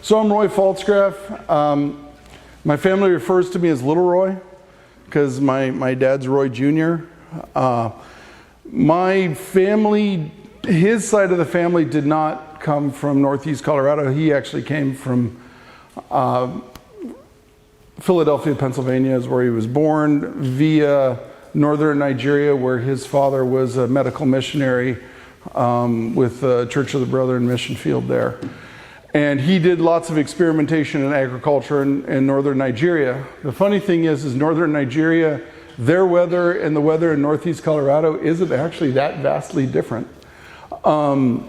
So I'm Roy Pfaltzgraff. My family refers to me as Little Roy because my dad's Roy Jr. My family, his side of the family did not come from Northeast Colorado. He actually came from Philadelphia, Pennsylvania is where he was born, via northern Nigeria, where his father was a medical missionary with the Church of the Brethren mission field there. And he did lots of experimentation in agriculture in northern Nigeria. The funny thing is northern Nigeria, their weather and the weather in Northeast Colorado isn't actually that vastly different. But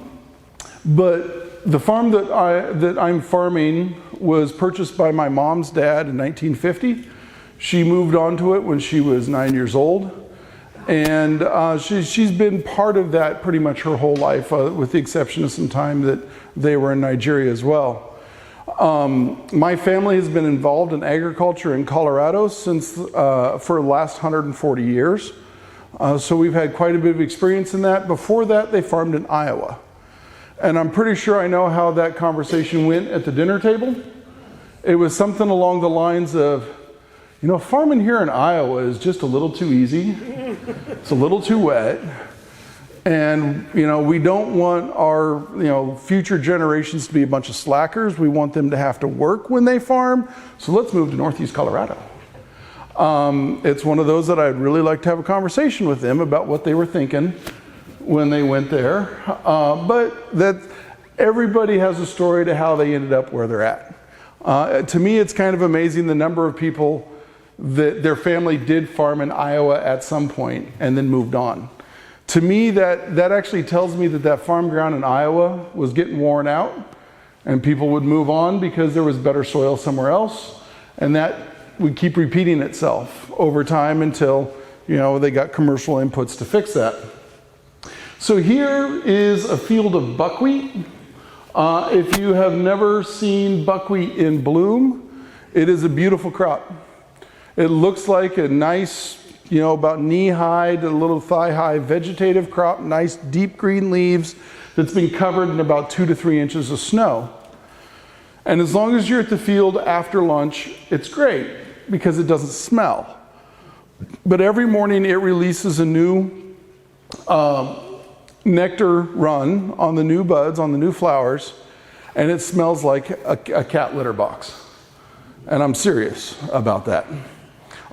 the farm that I'm farming was purchased by my mom's dad in 1950. She moved onto it when she was 9 years old. And she's been part of that pretty much her whole life, with the exception of some time that they were in Nigeria as well. My family has been involved in agriculture in Colorado since for the last 140 years. So we've had quite a bit of experience in that. Before that, they farmed in Iowa. And I'm pretty sure I know how that conversation went at the dinner table. It was something along the lines of, you know, farming here in Iowa is just a little too easy. It's a little too wet. And, you know, we don't want our, future generations to be a bunch of slackers. We want them to have to work when they farm. So let's move to Northeast Colorado. It's one of those that I'd really like to have a conversation with them about what they were thinking when they went there. But that everybody has a story to how they ended up where they're at. To me, it's kind of amazing the number of people that their family did farm in Iowa at some point and then moved on. To me, that actually tells me that farm ground in Iowa was getting worn out and people would move on because there was better soil somewhere else, and that would keep repeating itself over time until, they got commercial inputs to fix that. So here is a field of buckwheat. If you have never seen buckwheat in bloom, it is a beautiful crop. It looks like a nice, about knee-high to a little thigh-high vegetative crop, nice deep green leaves that's been covered in about 2 to 3 inches of snow. And as long as you're at the field after lunch, it's great because it doesn't smell. But every morning it releases a new nectar run on the new buds, on the new flowers, and it smells like a cat litter box. And I'm serious about that.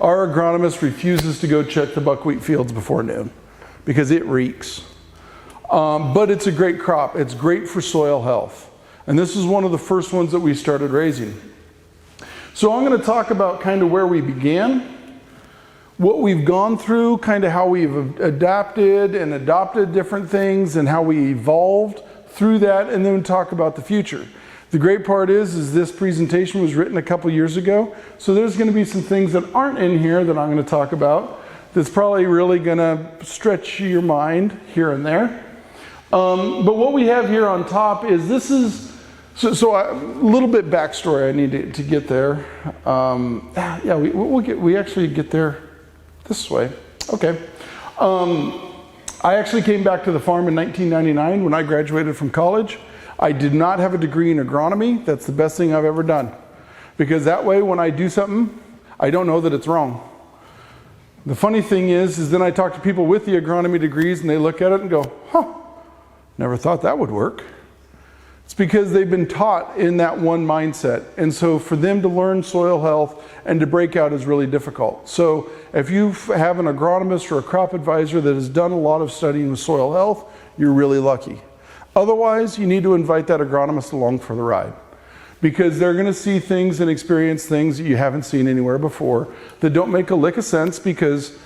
Our agronomist refuses to go check the buckwheat fields before noon because it reeks. But it's a great crop. It's great for soil health. And this is one of the first ones that we started raising. So I'm going to talk about kind of where we began, what we've gone through, kind of how we've adapted and adopted different things and how we evolved through that, and then talk about the future. The great part is this presentation was written a couple years ago, so there's going to be some things that aren't in here that I'm going to talk about that's probably really going to stretch your mind here and there. But what we have here on top is so a little bit backstory I need to get there. We actually get there this way. Okay. I actually came back to the farm in 1999 when I graduated from college. I did not have a degree in agronomy. That's the best thing I've ever done. Because that way, when I do something, I don't know that it's wrong. The funny thing is then I talk to people with the agronomy degrees and they look at it and go, never thought that would work. It's because they've been taught in that one mindset. And so for them to learn soil health and to break out is really difficult. So if you have an agronomist or a crop advisor that has done a lot of studying with soil health, you're really lucky. Otherwise, you need to invite that agronomist along for the ride because they're going to see things and experience things that you haven't seen anywhere before that don't make a lick of sense because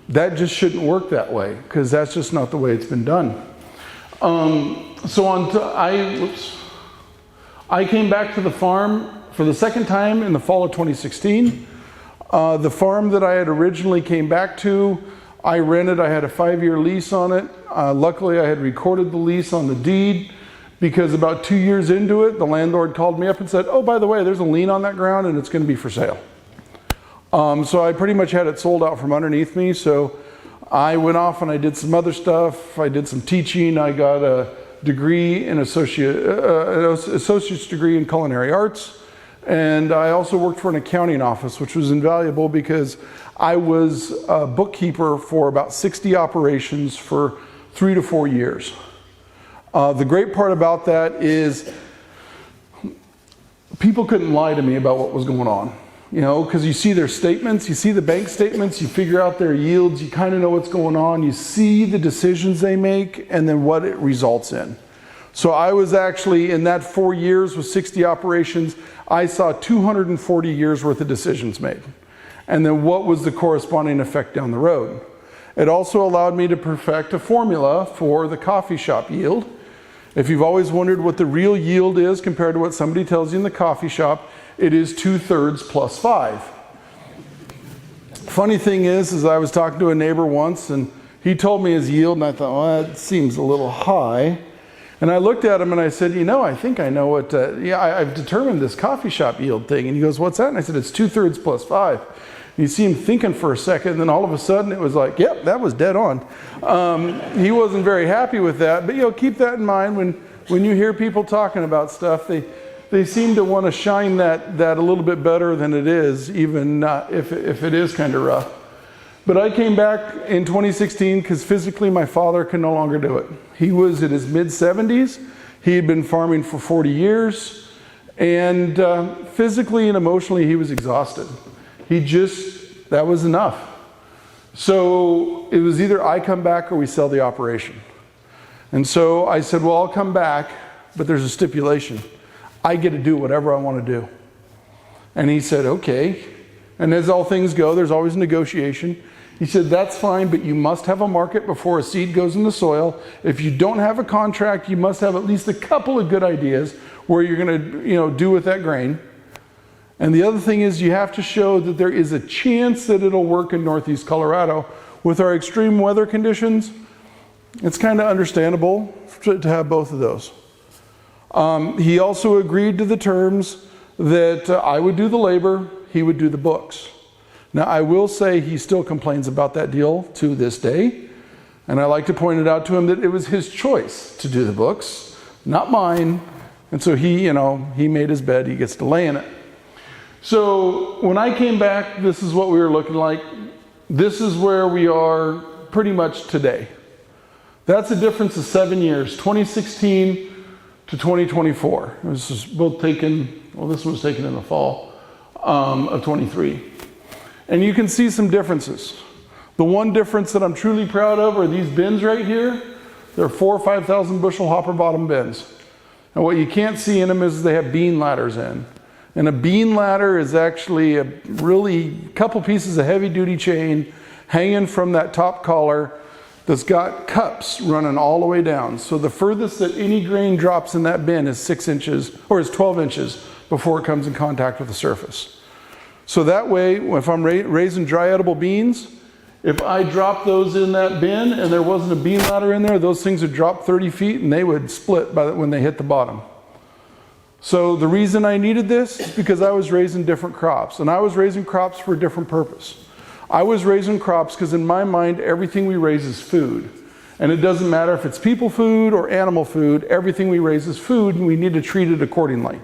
that just shouldn't work that way because that's just not the way it's been done. I came back to the farm for the second time in the fall of 2016. The farm that I had originally came back to, I rented. I had a 5-year lease on it. Luckily, I had recorded the lease on the deed because about 2 years into it, the landlord called me up and said, oh, by the way, there's a lien on that ground and it's going to be for sale. So I pretty much had it sold out from underneath me. So I went off and I did some other stuff. I did some teaching. I got degree in associate's degree in culinary arts. And I also worked for an accounting office, which was invaluable because I was a bookkeeper for about 60 operations for 3 to 4 years. The great part about that is people couldn't lie to me about what was going on. You know, because you see their statements, you see the bank statements, you figure out their yields, you kind of know what's going on, you see the decisions they make, and then what it results in. So I was actually, in that 4 years with 60 operations, I saw 240 years worth of decisions made. And then what was the corresponding effect down the road? It also allowed me to perfect a formula for the coffee shop yield. If you've always wondered what the real yield is compared to what somebody tells you in the coffee shop, it is 2/3 plus 5. Funny thing is I was talking to a neighbor once and he told me his yield and I thought, well, that seems a little high. And I looked at him and I said, you know, I think I know what, I've determined this coffee shop yield thing. And he goes, what's that? And I said, it's 2/3 plus 5. And you see him thinking for a second, and then all of a sudden it was like, yep, that was dead on. He wasn't very happy with that, but keep that in mind when you hear people talking about stuff, they seem to want to shine that a little bit better than it is, even if it is kind of rough. But I came back in 2016 because physically my father could no longer do it. He was in his mid-70s. He had been farming for 40 years. And physically and emotionally, he was exhausted. That was enough. So it was either I come back or we sell the operation. And so I said, well, I'll come back, but there's a stipulation. I get to do whatever I want to do. And he said, okay. And as all things go, there's always negotiation. He said, that's fine, but you must have a market before a seed goes in the soil. If you don't have a contract, you must have at least a couple of good ideas where you're going to, do with that grain. And the other thing is you have to show that there is a chance that it'll work in Northeast Colorado. With our extreme weather conditions, it's kind of understandable to have both of those. He also agreed to the terms that I would do the labor, he would do the books. Now, I will say he still complains about that deal to this day. And I like to point it out to him that it was his choice to do the books, not mine. And so he made his bed, he gets to lay in it. So when I came back, this is what we were looking like. This is where we are pretty much today. That's a difference of 7 years, 2016 to 2024. This is both taken, this was taken in the fall of 23. And you can see some differences. The one difference that I'm truly proud of are these bins right here. They're 4,000 or 5,000 bushel hopper bottom bins. And what you can't see in them is they have bean ladders in. And a bean ladder is actually a really couple pieces of heavy duty chain hanging from that top collar that's got cups running all the way down. So the furthest that any grain drops in that bin is 6 inches or is 12 inches before it comes in contact with the surface. So that way, if I'm raising dry edible beans, if I drop those in that bin and there wasn't a bean ladder in there, those things would drop 30 feet and they would split when they hit the bottom. So the reason I needed this is because I was raising different crops, and I was raising crops for a different purpose. I was raising crops because in my mind, everything we raise is food. And it doesn't matter if it's people food or animal food, everything we raise is food and we need to treat it accordingly.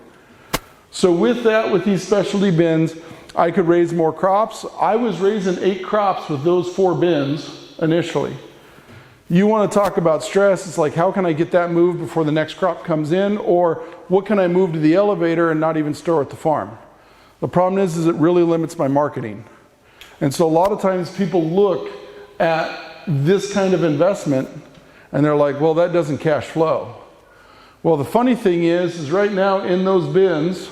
So with these specialty bins, I could raise more crops. I was raising 8 crops with those 4 bins initially. You want to talk about stress, it's like, how can I get that moved before the next crop comes in? Or what can I move to the elevator and not even store at the farm? The problem is it really limits my marketing. And so a lot of times people look at this kind of investment and they're like, well, that doesn't cash flow. Well, the funny thing is right now in those bins,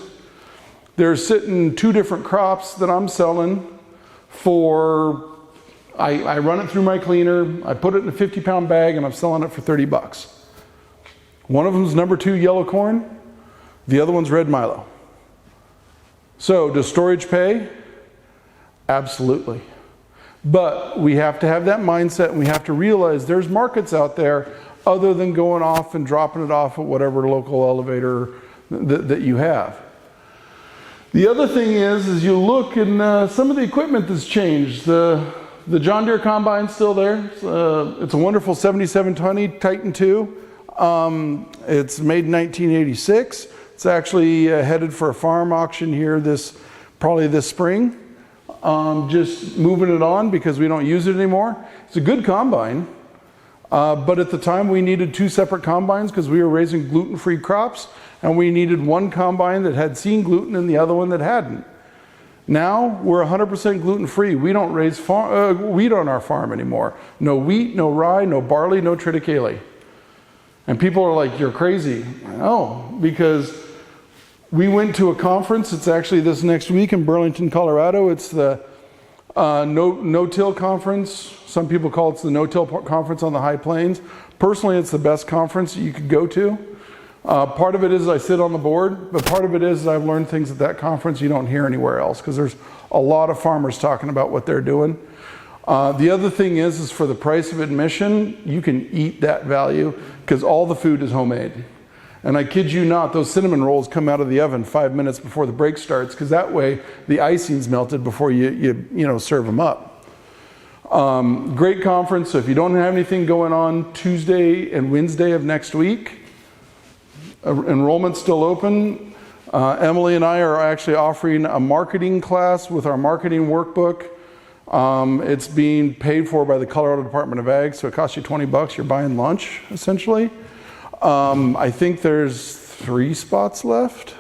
there's sitting 2 different crops that I'm selling for, I run it through my cleaner, I put it in a 50-pound bag and I'm selling it for $30. One of them is number 2 yellow corn, the other one's red milo. So does storage pay? Absolutely. But we have to have that mindset and we have to realize there's markets out there other than going off and dropping it off at whatever local elevator that you have. The other thing is you look and some of the equipment that's changed. The John Deere combine's still there. It's a wonderful 7720 Titan II. It's made in 1986. It's actually headed for a farm auction here probably this spring. Just moving it on because we don't use it anymore. It's a good combine, but at the time we needed 2 separate combines because we were raising gluten-free crops, and we needed one combine that had seen gluten and the other one that hadn't. Now we're 100% gluten-free. We don't raise wheat on our farm anymore. No wheat, no rye, no barley, no triticale. And people are like, you're crazy. No, because we went to a conference. It's actually this next week in Burlington, Colorado. It's the no-till conference. Some people call it the no-till conference on the high plains. Personally, it's the best conference you could go to. Part of it is I sit on the board, but part of it is I've learned things at that conference you don't hear anywhere else, because there's a lot of farmers talking about what they're doing. The other thing is for the price of admission, you can eat that value because all the food is homemade. And I kid you not, those cinnamon rolls come out of the oven 5 minutes before the break starts, because that way the icing's melted before you serve them up. Great conference. So if you don't have anything going on Tuesday and Wednesday of next week, enrollment's still open. Emily and I are actually offering a marketing class with our marketing workbook. It's being paid for by the Colorado Department of Ag, so it costs you $20. You're buying lunch, essentially. I think there's 3 spots left.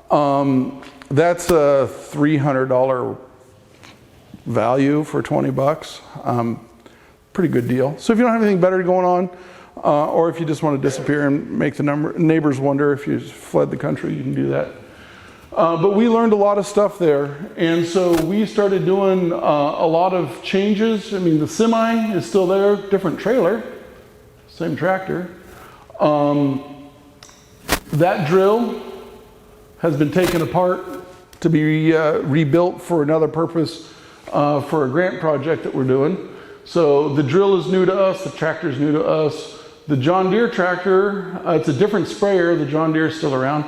That's a $300 value for $20. Pretty good deal. So if you don't have anything better going on, or if you just want to disappear and make the neighbors wonder if you fled the country, you can do that. But we learned a lot of stuff there, and so we started doing a lot of changes. I mean, the semi is still there, different trailer, same tractor. That drill has been taken apart to be rebuilt for another purpose, for a grant project that we're doing. So the drill is new to us, the tractor is new to us. The John Deere tractor, it's a different sprayer. The John Deere is still around.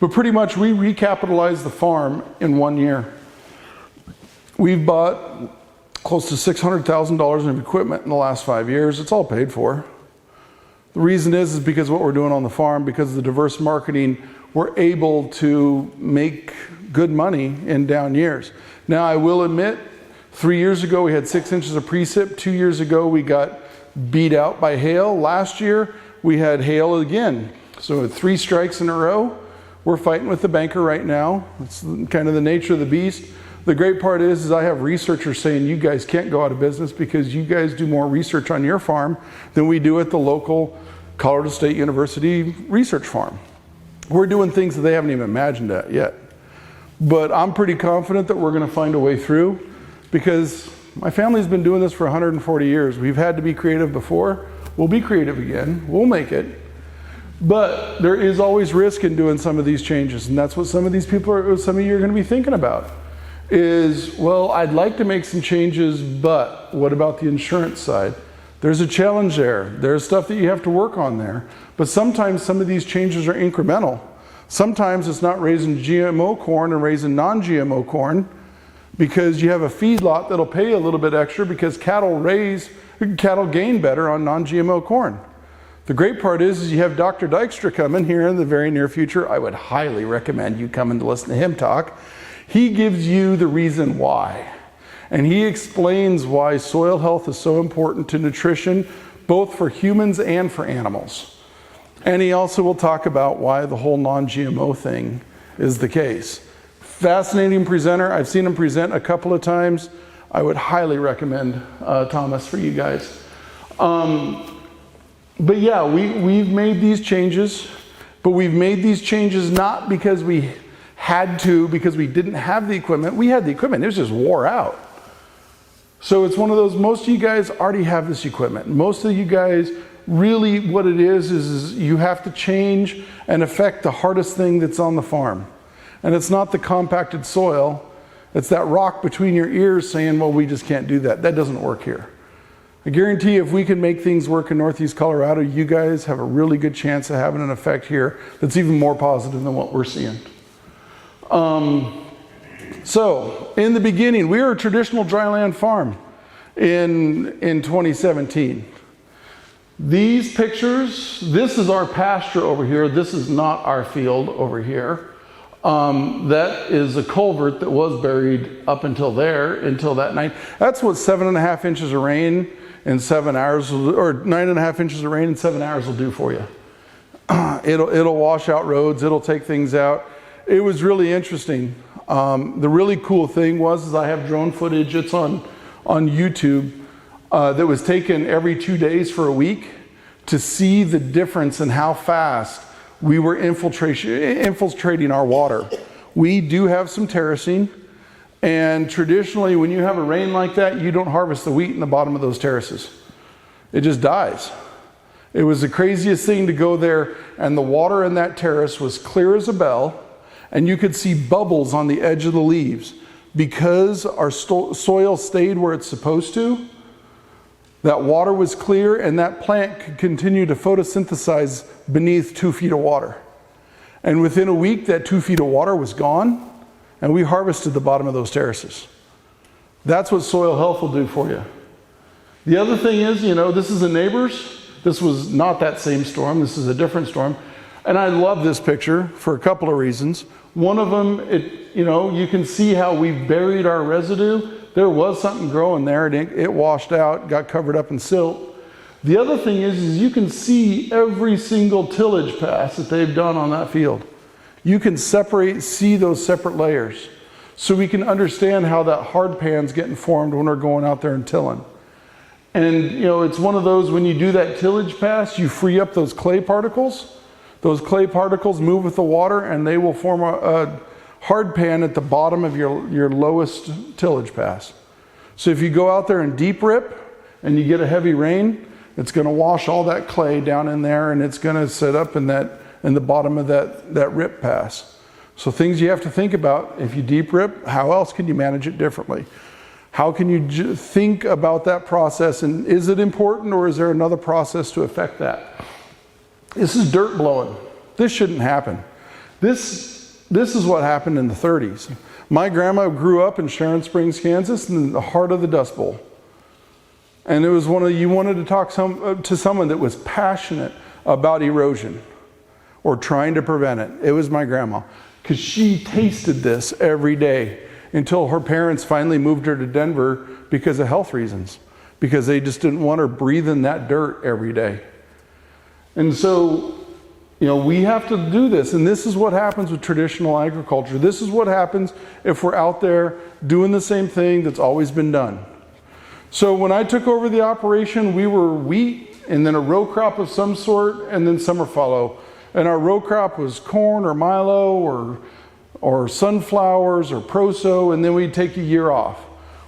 But pretty much we recapitalized the farm in 1 year. We've bought close to $600,000 in equipment in the last 5 years. It's all paid for. The reason is because of what we're doing on the farm, because of the diverse marketing, we're able to make good money in down years. Now, I will admit, 3 years ago we had 6 inches of precip. 2 years ago we got beat out by hail. Last year we had hail again. So 3 strikes in a row. We're fighting with the banker right now. It's kind of the nature of the beast. The great part is I have researchers saying you guys can't go out of business because you guys do more research on your farm than we do at the local Colorado State University research farm. We're doing things that they haven't even imagined at yet. But I'm pretty confident that we're going to find a way through, because my family's been doing this for 140 years. We've had to be creative before. We'll be creative again. We'll make it. But there is always risk in doing some of these changes, and that's what some of these people some of you are going to be thinking about. Is, well, I'd like to make some changes, but what about the insurance side? There's a challenge there. There's stuff that you have to work on there. But sometimes some of these changes are incremental. Sometimes it's not raising GMO corn and raising non-GMO corn, because you have a feedlot that'll pay a little bit extra because cattle gain better on non-GMO corn. The great part is you have Dr. Dykstra coming here in the very near future. I would highly recommend you coming to listen to him talk. He gives you the reason why. And he explains why soil health is so important to nutrition, both for humans and for animals. And he also will talk about why the whole non-GMO thing is the case. Fascinating presenter. I've seen him present a couple of times. I would highly recommend Thomas for you guys. But yeah, we've made these changes, but we've made these changes not because we had to, because we didn't have the equipment. We had the equipment, it was just wore out. So it's one of those, most of you guys already have this equipment. Most of you guys, really what it is you have to change and affect the hardest thing that's on the farm. And it's not the compacted soil, it's that rock between your ears saying, well, we just can't do that. That doesn't work here. I guarantee you, if we can make things work in Northeast Colorado, you guys have a really good chance of having an effect here that's even more positive than what we're seeing. So, in the beginning, we were a traditional dryland farm in 2017. These pictures, this is our pasture over here. This is not our field over here. That is a culvert that was buried up until there, until that night. That's what 7.5 inches of rain in 7 hours, or 9.5 inches of rain in 7 hours will do for you. It'll wash out roads. It'll take things out. It was really interesting. The really cool thing was I have drone footage. It's on YouTube that was taken every 2 days for a week to see the difference in how fast we were infiltrating our water. We do have some terracing, and traditionally when you have a rain like that, you don't harvest the wheat in the bottom of those terraces. It just dies. It was the craziest thing to go there, and the water in that terrace was clear as a bell, and you could see bubbles on the edge of the leaves. Because our soil stayed where it's supposed to, that water was clear, and that plant could continue to photosynthesize beneath 2 feet of water. And within a week, that 2 feet of water was gone, and we harvested the bottom of those terraces. That's what soil health will do for you. The other thing is, this is a neighbor's. This was not that same storm. This is a different storm. And I love this picture for a couple of reasons. One of them, you can see how we've buried our residue. There was something growing there, and it washed out, got covered up in silt. The other thing is you can see every single tillage pass that they've done on that field. You can see those separate layers. So we can understand how that hard pan's getting formed when we're going out there and tilling. And it's one of those, when you do that tillage pass, you free up those clay particles. Those clay particles move with the water, and they will form a hard pan at the bottom of your lowest tillage pass. So if you go out there and deep rip and you get a heavy rain, it's going to wash all that clay down in there, and it's going to set up in the bottom of that rip pass. So things you have to think about: if you deep rip, how else can you manage it differently? How can you think about that process, and is it important, or is there another process to affect that? This is dirt blowing. This shouldn't happen. This is what happened in the 30s. My grandma grew up in Sharon Springs, Kansas, in the heart of the Dust Bowl. And it was you wanted to talk to someone that was passionate about erosion or trying to prevent it. It was my grandma, because she tasted this every day until her parents finally moved her to Denver because of health reasons, because they just didn't want her breathing that dirt every day. And so, we have to do this. And this is what happens with traditional agriculture. This is what happens if we're out there doing the same thing that's always been done. So when I took over the operation, we were wheat, and then a row crop of some sort, and then summer fallow. And our row crop was corn or milo or sunflowers or proso, and then we'd take a year off.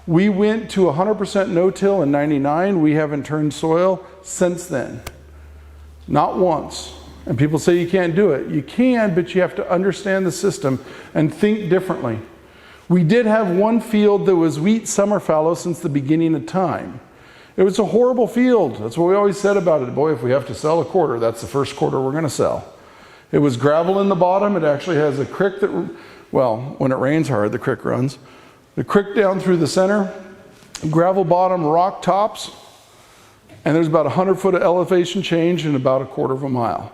We went to 100% no-till in '99. We haven't turned soil since then. Not once. And people say you can't do it. You can, but you have to understand the system and think differently. We did have one field that was wheat summer fallow since the beginning of time. It was a horrible field. That's what we always said about it. Boy, if we have to sell a quarter, that's the first quarter we're going to sell. It was gravel in the bottom. It actually has a creek that, when it rains hard, the creek runs. The creek down through the center, gravel bottom, rock tops, and there's about 100 foot of elevation change in about a quarter of a mile.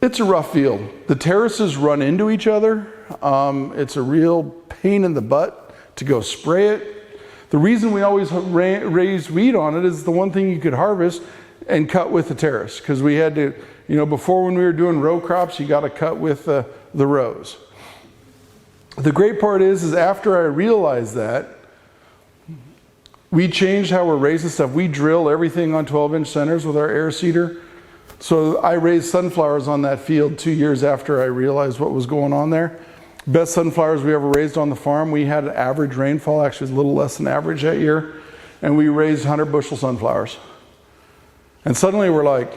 It's a rough field. The terraces run into each other. It's a real pain in the butt to go spray it. The reason we always raised wheat on it is the one thing you could harvest and cut with the terrace, because we had to, before, when we were doing row crops, you got to cut with the rows. The great part is after I realized that, we changed how we're raising stuff. We drill everything on 12-inch centers with our air seeder. So I raised sunflowers on that field 2 years after I realized what was going on there. Best sunflowers we ever raised on the farm. We had an average rainfall, actually a little less than average that year, and we raised 100 bushel sunflowers. And suddenly we're like,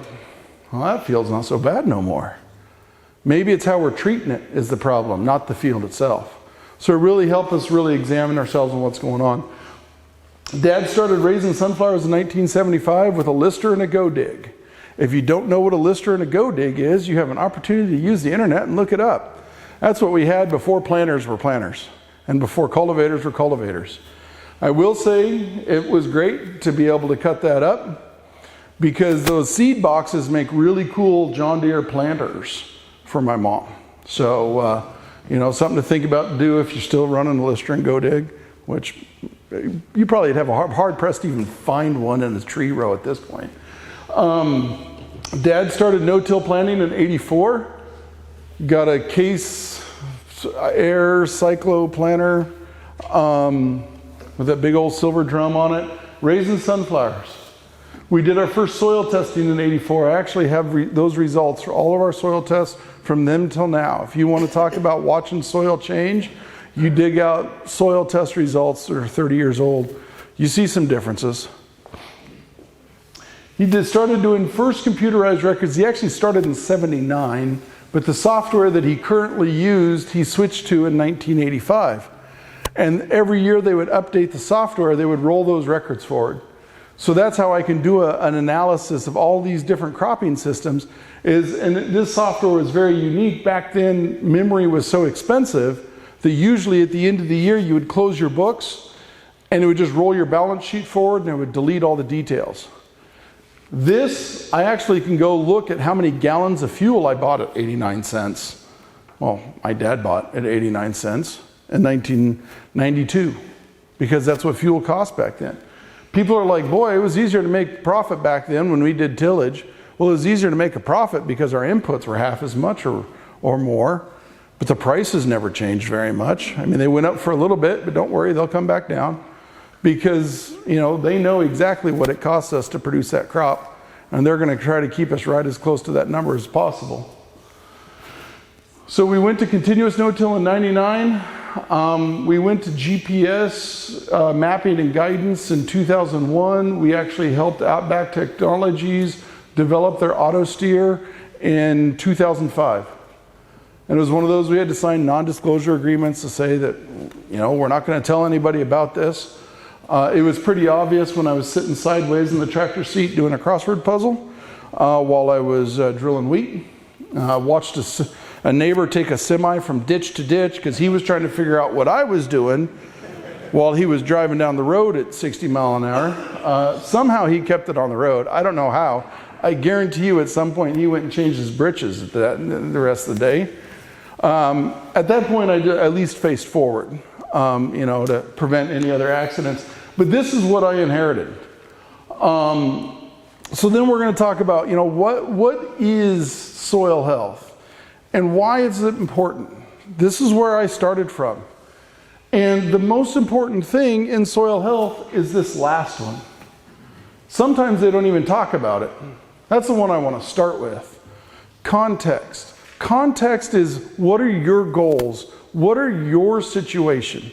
well, that field's not so bad no more. Maybe it's how we're treating it is the problem, not the field itself. So it really helped us really examine ourselves on what's going on. Dad started raising sunflowers in 1975 with a lister and a go dig. If you don't know what a lister and a go dig is, you have an opportunity to use the internet and look it up. That's what we had before planters were planters and before cultivators were cultivators. I will say it was great to be able to cut that up, because those seed boxes make really cool John Deere planters for my mom. So, you know, something to think about to do if you're still running a Lister and Go Dig, which you probably have a hard pressed to even find one in a tree row at this point. Dad started no-till planting in '84. Got a Case Air Cyclo planter with that big old silver drum on it, raising sunflowers. We did our first soil testing in '84. I actually have those results for all of our soil tests from then till now. If you want to talk about watching soil change, you dig out soil test results that are 30 years old, you see some differences. He started doing first computerized records. He actually started in '79, but the software that he currently used, he switched to in 1985. And every year they would update the software, they would roll those records forward. So that's how I can do an analysis of all these different cropping systems. And this software was very unique. Back then, memory was so expensive that usually at the end of the year, you would close your books and it would just roll your balance sheet forward and it would delete all the details. This, I actually can go look at how many gallons of fuel I bought at 89 cents. Well, my dad bought at 89 cents in 1992, because that's what fuel cost back then. People are like, boy, it was easier to make profit back then when we did tillage. Well, it was easier to make a profit because our inputs were half as much or more, but the prices never changed very much. I mean, they went up for a little bit, but don't worry, they'll come back down, because, you know, they know exactly what it costs us to produce that crop, and they're going to try to keep us right as close to that number as possible. So we went to continuous no-till in '99. We went to GPS mapping and guidance in 2001. We actually helped Outback Technologies develop their auto steer in 2005. And it was one of those we had to sign non-disclosure agreements to say that, you know, we're not going to tell anybody about this. It was pretty obvious when I was sitting sideways in the tractor seat doing a crossword puzzle while I was drilling wheat. Watched a neighbor take a semi from ditch to ditch because he was trying to figure out what I was doing while he was driving down the road at 60 miles an hour. Somehow he kept it on the road. I don't know how. I guarantee you at some point he went and changed his britches the rest of the day. At that point I at least faced forward, you know, to prevent any other accidents. But this is what I inherited. So then we're going to talk about, you know, what is soil health and why is it important? This is where I started from. And the most important thing in soil health is this last one. Sometimes they don't even talk about it. That's the one I want to start with. Context. Context is, what are your goals? What are your situation?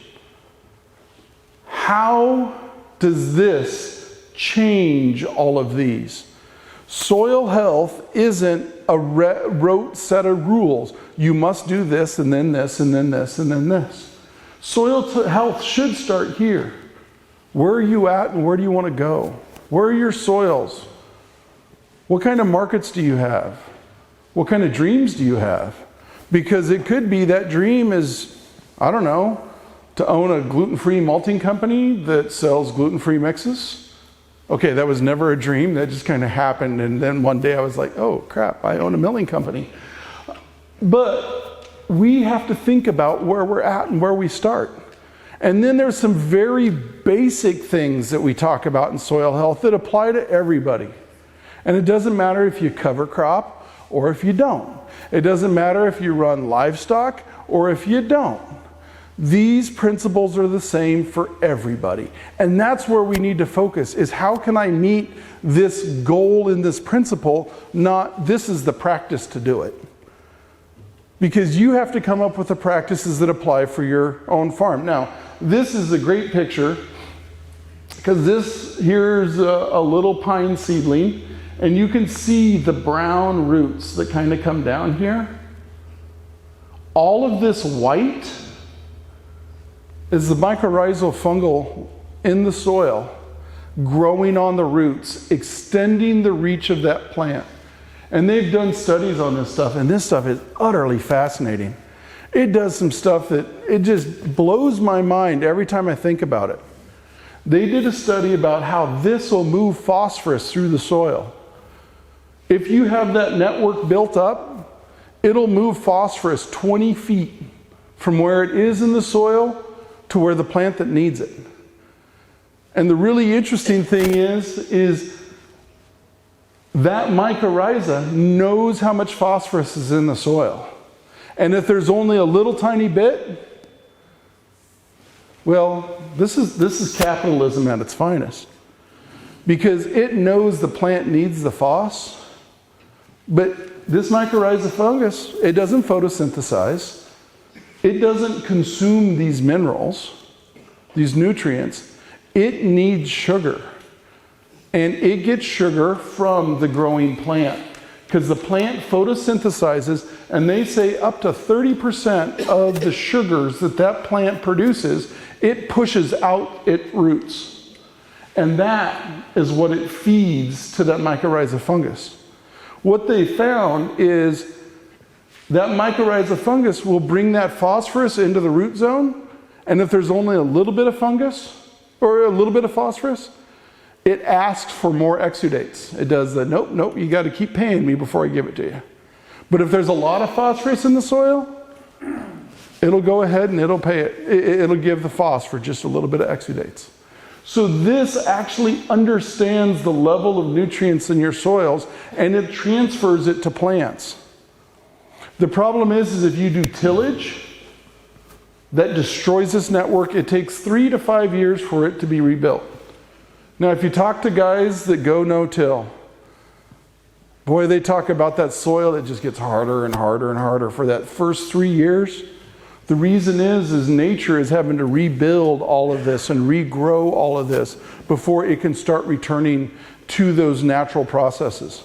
How does this change all of these? Soil health isn't a rote set of rules. You must do this, and then this, and then this, and then this. Soil health should start here. Where are you at and where do you want to go? Where are your soils? What kind of markets do you have? What kind of dreams do you have? Because it could be that dream is, I don't know, to own a gluten-free malting company that sells gluten-free mixes. Okay, that was never a dream. That just kind of happened. And then one day I was like, oh crap, I own a milling company. But we have to think about where we're at and where we start. And then there's some very basic things that we talk about in soil health that apply to everybody. And it doesn't matter if you cover crop or if you don't. It doesn't matter if you run livestock or if you don't. These principles are the same for everybody. And that's where we need to focus, is how can I meet this goal in this principle, not this is the practice to do it. Because you have to come up with the practices that apply for your own farm. Now, this is a great picture, because here's a little pine seedling, and you can see the brown roots that kind of come down here. All of this white is the mycorrhizal fungal in the soil growing on the roots, extending the reach of that plant. And they've done studies on this stuff, and this stuff is utterly fascinating. It does some stuff that it just blows my mind every time I think about it. They did a study about how this will move phosphorus through the soil. If you have that network built up, it'll move phosphorus 20 feet from where it is in the soil to where the plant that needs it. And the really interesting thing is that mycorrhiza knows how much phosphorus is in the soil. And if there's only a little tiny bit, well, this is capitalism at its finest. Because it knows the plant needs the phos, but this mycorrhiza fungus, it doesn't photosynthesize. It doesn't consume these minerals, these nutrients. It needs sugar. And it gets sugar from the growing plant. Because the plant photosynthesizes, and they say up to 30% of the sugars that plant produces, it pushes out its roots. And that is what it feeds to that mycorrhiza fungus. What they found is that mycorrhiza fungus will bring that phosphorus into the root zone, and if there's only a little bit of fungus, or a little bit of phosphorus, it asks for more exudates. It does the, nope, you got to keep paying me before I give it to you. But if there's a lot of phosphorus in the soil, it'll go ahead and it'll pay it. It'll give the phos for just a little bit of exudates. So this actually understands the level of nutrients in your soils, and it transfers it to plants. The problem is if you do tillage, that destroys this network. It takes 3 to 5 years for it to be rebuilt. Now, if you talk to guys that go no-till, boy, they talk about that soil that just gets harder and harder and harder for that first 3 years. The reason is nature is having to rebuild all of this and regrow all of this before it can start returning to those natural processes.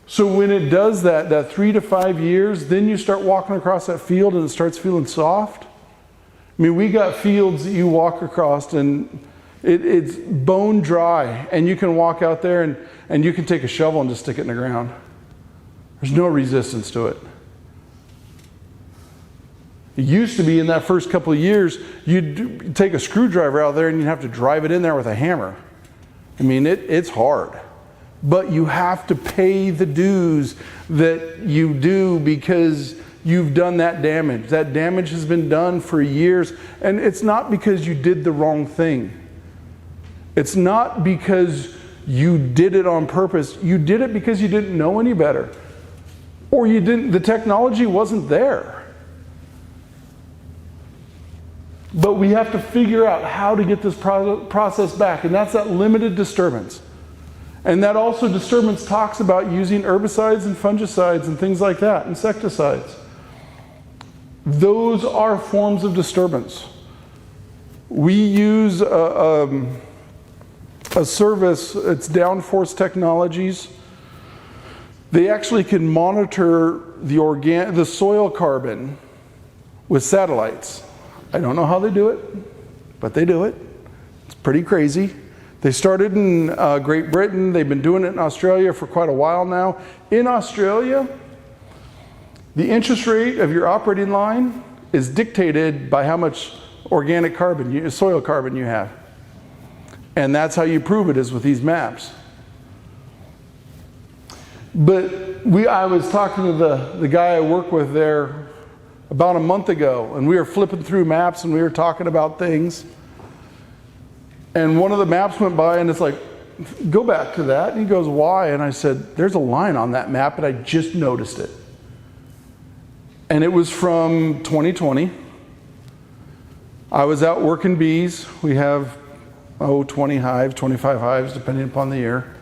So when it does that 3 to 5 years, then you start walking across that field and it starts feeling soft. I mean, we got fields that you walk across and it's bone dry, and you can walk out there and you can take a shovel and just stick it in the ground. There's no resistance to it. It used to be in that first couple of years, you'd take a screwdriver out there and you'd have to drive it in there with a hammer. I mean, it's hard. But you have to pay the dues that you do because you've done that damage. That damage has been done for years, and it's not because you did the wrong thing. It's not because you did it on purpose. You did it because you didn't know any better. Or the technology wasn't there. But we have to figure out how to get this process back, and that's that limited disturbance. And that also disturbance talks about using herbicides and fungicides and things like that, insecticides. Those are forms of disturbance. We use a service, it's Downforce Technologies. They actually can monitor the soil carbon with satellites. I don't know how they do it, but they do it. It's pretty crazy. They started in Great Britain. They've been doing it in Australia for quite a while now. In Australia, the interest rate of your operating line is dictated by how much organic carbon, soil carbon you have. And that's how you prove it, is with these maps. But I was talking to the guy I work with there about a month ago, and we were flipping through maps and we were talking about things. And one of the maps went by and it's like, go back to that. And he goes, why? And I said, there's a line on that map and I just noticed it. And it was from 2020. I was out working bees. We have 20 hives, 25 hives, depending upon the year.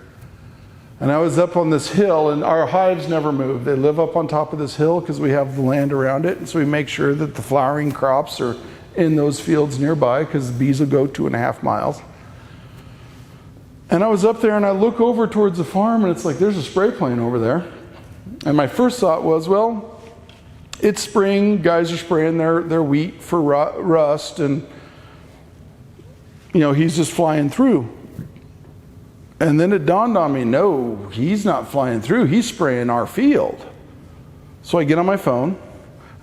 And I was up on this hill, and our hives never move. They live up on top of this hill because we have the land around it. And so we make sure that the flowering crops are in those fields nearby, because the bees will go 2.5 miles. And I was up there and I look over towards the farm and it's like, there's a spray plane over there. And my first thought was, well, it's spring, guys are spraying their wheat for rust, and he's just flying through. And then it dawned on me, no, he's not flying through, he's spraying our field. So I get on my phone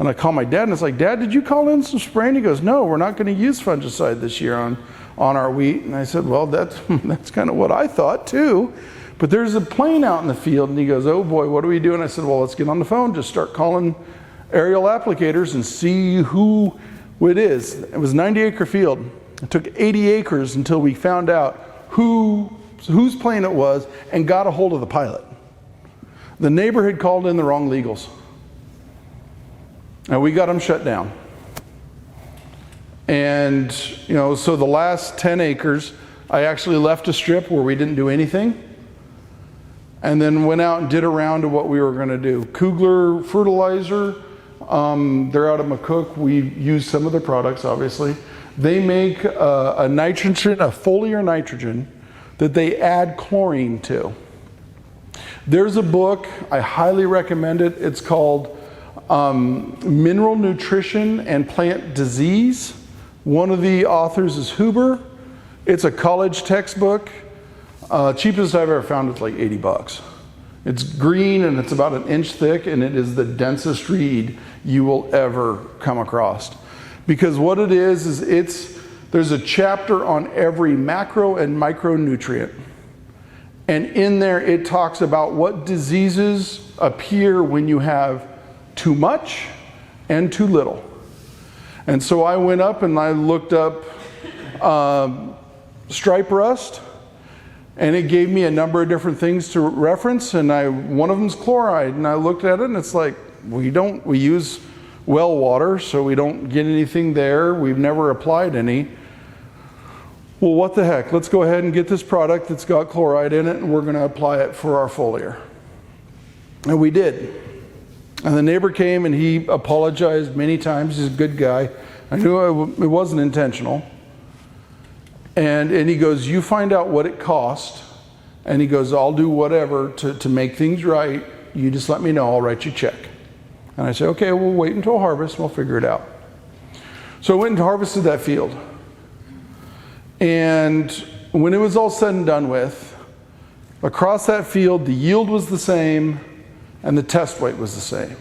And I call my dad, and it's like, Dad, did you call in some spray? And he goes, no, we're not going to use fungicide this year on our wheat. And I said, well, that's kind of what I thought too. But there's a plane out in the field. And he goes, oh boy, what do we do? And I said, well, let's get on the phone, just start calling aerial applicators and see who it is. It was a 90-acre field. It took 80 acres until we found out whose plane it was and got a hold of the pilot. The neighbor had called in the wrong legals. And we got them shut down. And, so the last 10 acres, I actually left a strip where we didn't do anything. And then went out and did a round of what we were going to do. Kugler fertilizer, they're out of McCook. We use some of their products, obviously. They make a nitrogen, a foliar nitrogen, that they add chlorine to. There's a book, I highly recommend it. It's called Mineral Nutrition and Plant Disease. One of the authors is Huber. It's a college textbook. Cheapest I've ever found is like $80. It's green and it's about an inch thick, and it is the densest read you will ever come across. Because what it is there's a chapter on every macro and micronutrient. And in there it talks about what diseases appear when you have too much and too little. And so I went up and I looked up stripe rust, and it gave me a number of different things to reference, and one of them's chloride, and I looked at it and it's like, we use well water, so we don't get anything there. We've never applied any. Well, what the heck? Let's go ahead and get this product that's got chloride in it, and we're going to apply it for our foliar. And we did. And the neighbor came and he apologized many times. He's a good guy. I knew it wasn't intentional. And he goes, you find out what it cost. And he goes, I'll do whatever to make things right. You just let me know. I'll write you a check. And I said, okay, we'll wait until harvest. We'll figure it out. So I went and harvested that field. And when it was all said and done with, across that field, the yield was the same and the test weight was the same.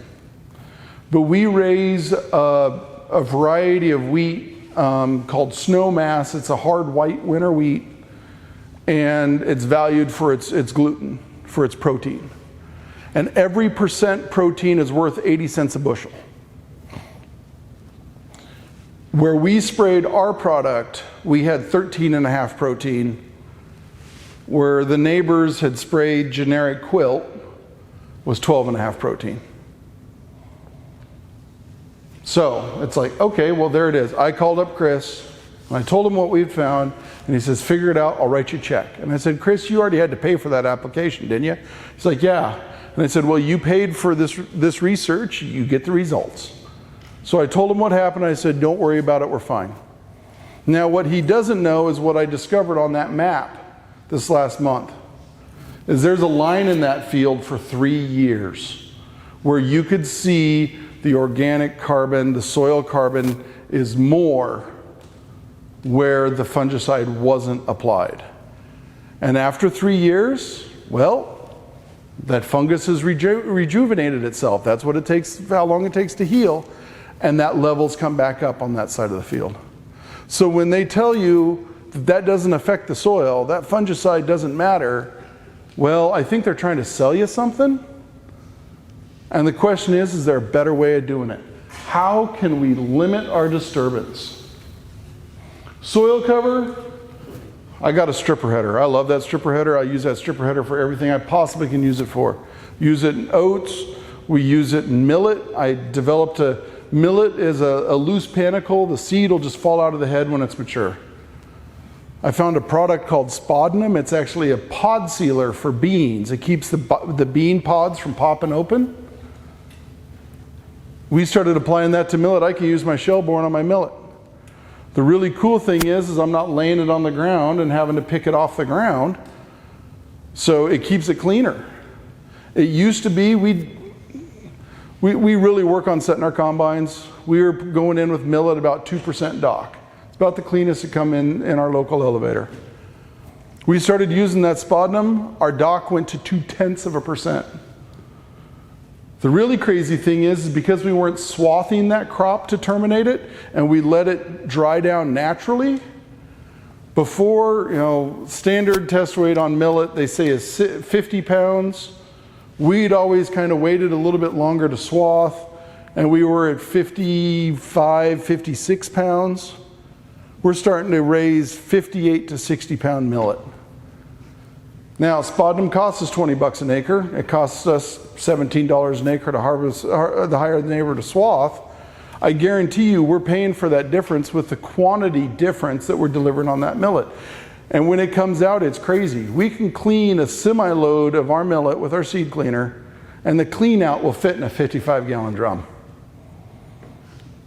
But we raise a variety of wheat called snow mass. It's a hard white winter wheat, and it's valued for its gluten, for its protein. And every percent protein is worth 80 cents a bushel. Where we sprayed our product, we had 13.5 protein. Where the neighbors had sprayed generic quilt was 12.5 protein. So it's like, okay, well, there it is. I called up Chris, and I told him what we'd found, and he says, figure it out, I'll write you a check. And I said, Chris, you already had to pay for that application, didn't you? He's like, yeah. And I said, well, you paid for this research, you get the results. So I told him what happened. I said, don't worry about it, we're fine. Now, what he doesn't know is what I discovered on that map this last month. Is there's a line in that field for 3 years where you could see the organic carbon, the soil carbon is more where the fungicide wasn't applied. And after 3 years, well, that fungus has rejuvenated itself. That's what it takes, how long it takes to heal. And that level's come back up on that side of the field. So when they tell you that doesn't affect the soil, that fungicide doesn't matter, well, I think they're trying to sell you something. And the question is there a better way of doing it? How can we limit our disturbance? Soil cover, I got a stripper header. I love that stripper header. I use that stripper header for everything I possibly can use it for. Use it in oats. We use it in millet. I developed millet is a loose panicle. The seed will just fall out of the head when it's mature. I found a product called Spodinum. It's actually a pod sealer for beans. It keeps the bean pods from popping open. We started applying that to millet. I can use my shellborne on my millet. The really cool thing is I'm not laying it on the ground and having to pick it off the ground. So it keeps it cleaner. It used to be, we really work on setting our combines. We were going in with millet about 2% dock. It's about the cleanest to come in our local elevator. We started using that Spodinum. Our dock went to 0.2%. The really crazy thing is because we weren't swathing that crop to terminate it and we let it dry down naturally, before, standard test weight on millet, they say is 50 pounds. We'd always kind of waited a little bit longer to swath, and we were at 55, 56 pounds. We're starting to raise 58 to 60 pound millet. Now, spadum costs us 20 bucks an acre. It costs us $17 an acre to harvest, the hire the neighbor to swath. I guarantee you we're paying for that difference with the quantity difference that we're delivering on that millet. And when it comes out, it's crazy. We can clean a semi-load of our millet with our seed cleaner, and the clean out will fit in a 55-gallon drum.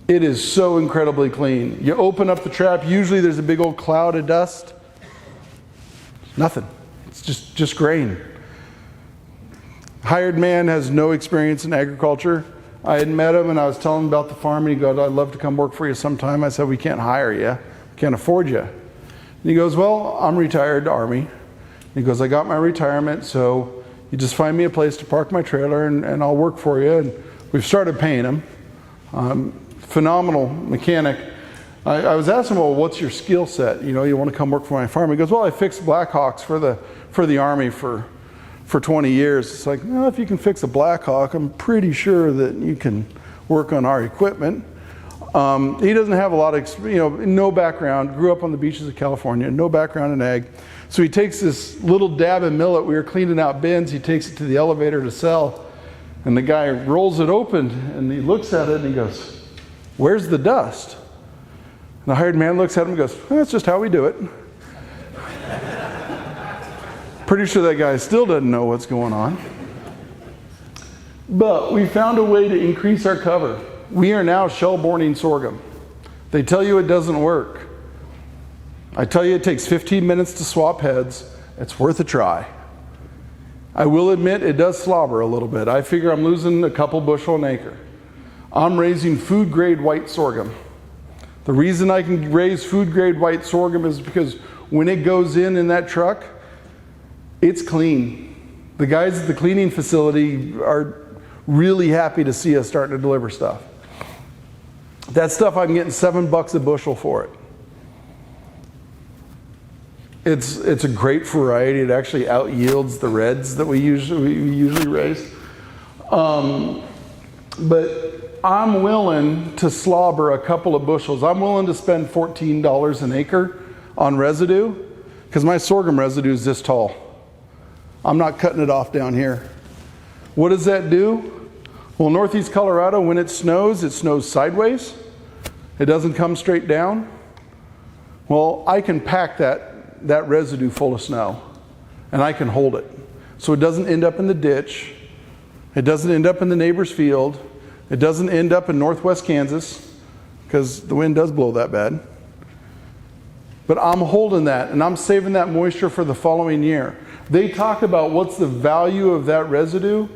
It is so incredibly clean. You open up the trap, usually there's a big old cloud of dust. Nothing. It's just grain. Hired man has no experience in agriculture. I had met him and I was telling him about the farm, and he goes, I'd love to come work for you sometime. I said, we can't hire you. Can't afford you. And he goes, well, I'm retired Army. And he goes, I got my retirement, so you just find me a place to park my trailer and I'll work for you. And we've started paying him. Phenomenal mechanic. I was asking him, well, what's your skill set? You want to come work for my farm? He goes, well, I fixed Blackhawks for the Army for 20 years. It's like, well, if you can fix a Blackhawk, I'm pretty sure that you can work on our equipment. He doesn't have a lot of, no background, grew up on the beaches of California, no background in ag. So he takes this little dab of millet, we were cleaning out bins, he takes it to the elevator to sell, and the guy rolls it open, and he looks at it, and he goes, where's the dust? And the hired man looks at him and goes, that's just how we do it. Pretty sure that guy still doesn't know what's going on. But we found a way to increase our cover. We are now shell-borning sorghum. They tell you it doesn't work. I tell you it takes 15 minutes to swap heads. It's worth a try. I will admit it does slobber a little bit. I figure I'm losing a couple bushel an acre. I'm raising food-grade white sorghum. The reason I can raise food-grade white sorghum is because when it goes in that truck, it's clean. The guys at the cleaning facility are really happy to see us starting to deliver stuff. That stuff, I'm getting $7 a bushel for it. It's a great variety. It actually out yields the reds that we usually raise. But I'm willing to slobber a couple of bushels. I'm willing to spend $14 an acre on residue because my sorghum residue is this tall. I'm not cutting it off down here. What does that do? Well, northeast Colorado, when it snows sideways. It doesn't come straight down. Well, I can pack that residue full of snow, and I can hold it. So it doesn't end up in the ditch. It doesn't end up in the neighbor's field. It doesn't end up in northwest Kansas, because the wind does blow that bad. But I'm holding that, and I'm saving that moisture for the following year. They talk about what's the value of that residue.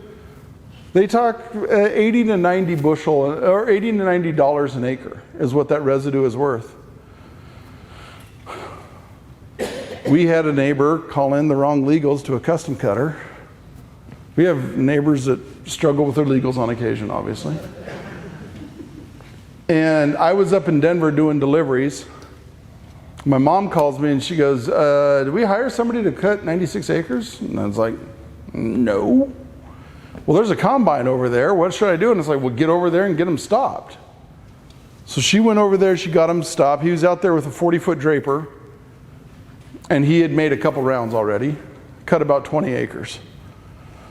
They talk 80 to 90 bushel, or $80 to $90 an acre is what that residue is worth. We had a neighbor call in the wrong legals to a custom cutter. We have neighbors that struggle with their legals on occasion, obviously. And I was up in Denver doing deliveries. My mom calls me and she goes, did we hire somebody to cut 96 acres? And I was like, no. Well, there's a combine over there. What should I do? And it's like, well, get over there and get them stopped. So she went over there. She got him stopped. He was out there with a 40-foot draper. And he had made a couple rounds already. Cut about 20 acres.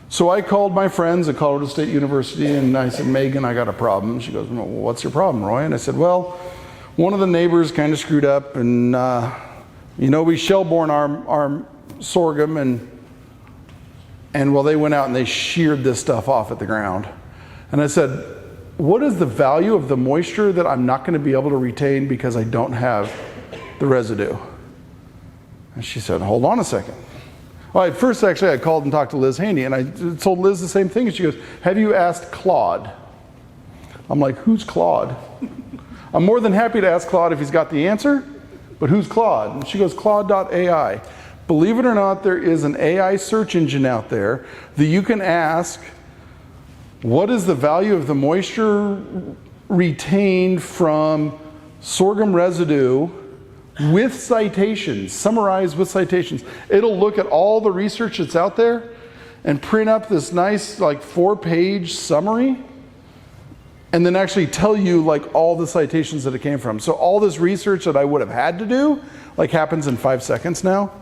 So I called my friends at Colorado State University and I said, Megan, I got a problem. She goes, well, what's your problem, Roy? And I said, well, one of the neighbors kind of screwed up and, we shell-borne our sorghum and well, they went out and they sheared this stuff off at the ground. And I said, what is the value of the moisture that I'm not going to be able to retain because I don't have the residue? And she said, hold on a second. Well, at first, actually, I called and talked to Liz Haney, and I told Liz the same thing. And she goes, have you asked Claude? I'm like, who's Claude? I'm more than happy to ask Claude if he's got the answer, but who's Claude? And she goes, Claude.ai. Believe it or not, there is an AI search engine out there that you can ask What is the value of the moisture retained from sorghum residue with citations, summarized with citations? It'll look at all the research that's out there and print up this nice like 4-page summary and then actually tell you like all the citations that it came from. So all this research that I would have had to do like happens in 5 seconds now.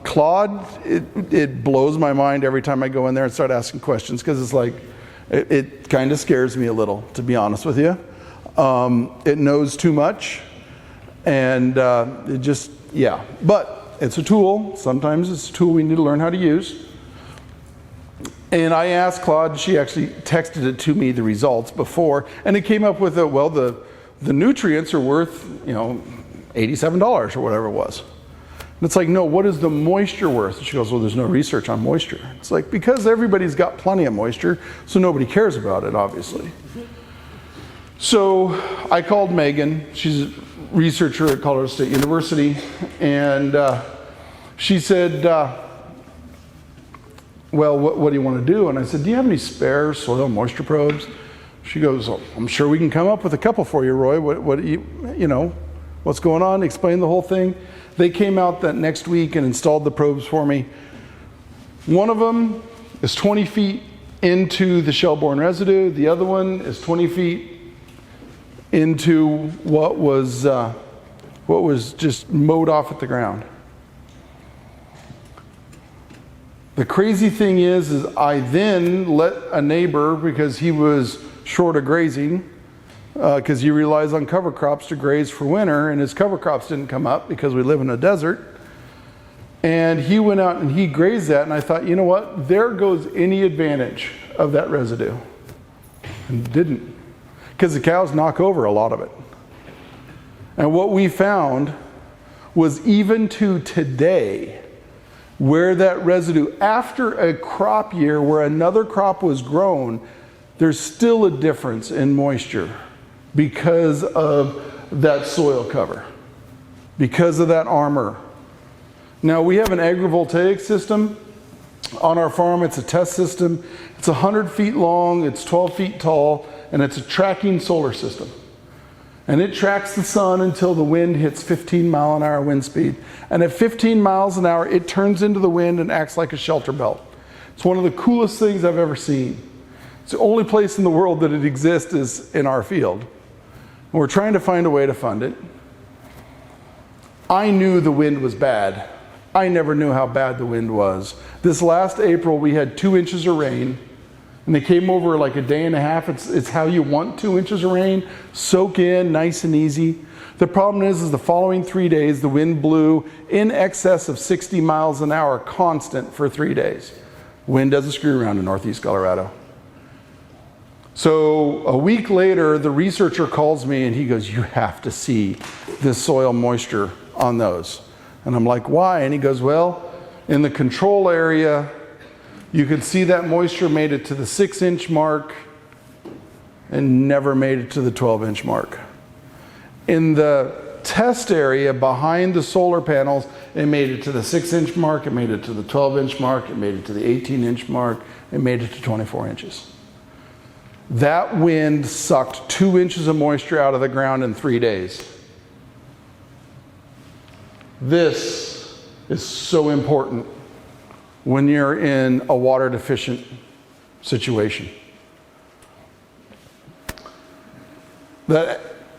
Claude, it blows my mind every time I go in there and start asking questions, because it's like, it kind of scares me a little, to be honest with you. It knows too much, and it just, yeah. But it's a tool. Sometimes it's a tool we need to learn how to use. And I asked Claude, she actually texted it to me, the results before, and it came up with, the nutrients are worth, $87 or whatever it was. And it's like, no, what is the moisture worth? And she goes, well, there's no research on moisture. It's like, because everybody's got plenty of moisture, so nobody cares about it, obviously. So I called Megan. She's a researcher at Colorado State University. And she said, well, what do you want to do? And I said, do you have any spare soil moisture probes? She goes, oh, I'm sure we can come up with a couple for you, Roy. What's going on? Explain the whole thing. They came out that next week and installed the probes for me. One of them is 20 feet into the shell-borne residue. The other one is 20 feet into what was just mowed off at the ground. The crazy thing is I then let a neighbor, because he was short of grazing, because he relies on cover crops to graze for winter, and his cover crops didn't come up because we live in a desert. And he went out and he grazed that, and I thought, you know what? There goes any advantage of that residue. And it didn't, because the cows knock over a lot of it. And what we found was, even to today, where that residue, after a crop year where another crop was grown, there's still a difference in moisture because of that soil cover, because of that armor. Now, we have an agrivoltaic system on our farm. It's a test system. It's 100 feet long, it's 12 feet tall, and it's a tracking solar system. And it tracks the sun until the wind hits 15-mile-an-hour wind speed. And at 15 miles an hour, it turns into the wind and acts like a shelter belt. It's one of the coolest things I've ever seen. It's the only place in the world that it exists is in our field. And we're trying to find a way to fund it. I knew the wind was bad. I never knew how bad the wind was. This last April, we had 2 inches of rain. And they came over like a day and a half. It's how you want 2 inches of rain. Soak in, nice and easy. The problem is the following 3 days, the wind blew in excess of 60 miles an hour constant for 3 days. Wind doesn't screw around in Northeast Colorado. So a week later, the researcher calls me and he goes, you have to see this soil moisture on those. And I'm like, why? And he goes, well, in the control area, you can see that moisture made it to the 6-inch mark and never made it to the 12-inch mark. In the test area behind the solar panels, it made it to the 6-inch mark, it made it to the 12-inch mark, it made it to the 18-inch mark, it made it to 24 inches. That wind sucked 2 inches of moisture out of the ground in 3 days. This is so important when you're in a water deficient situation.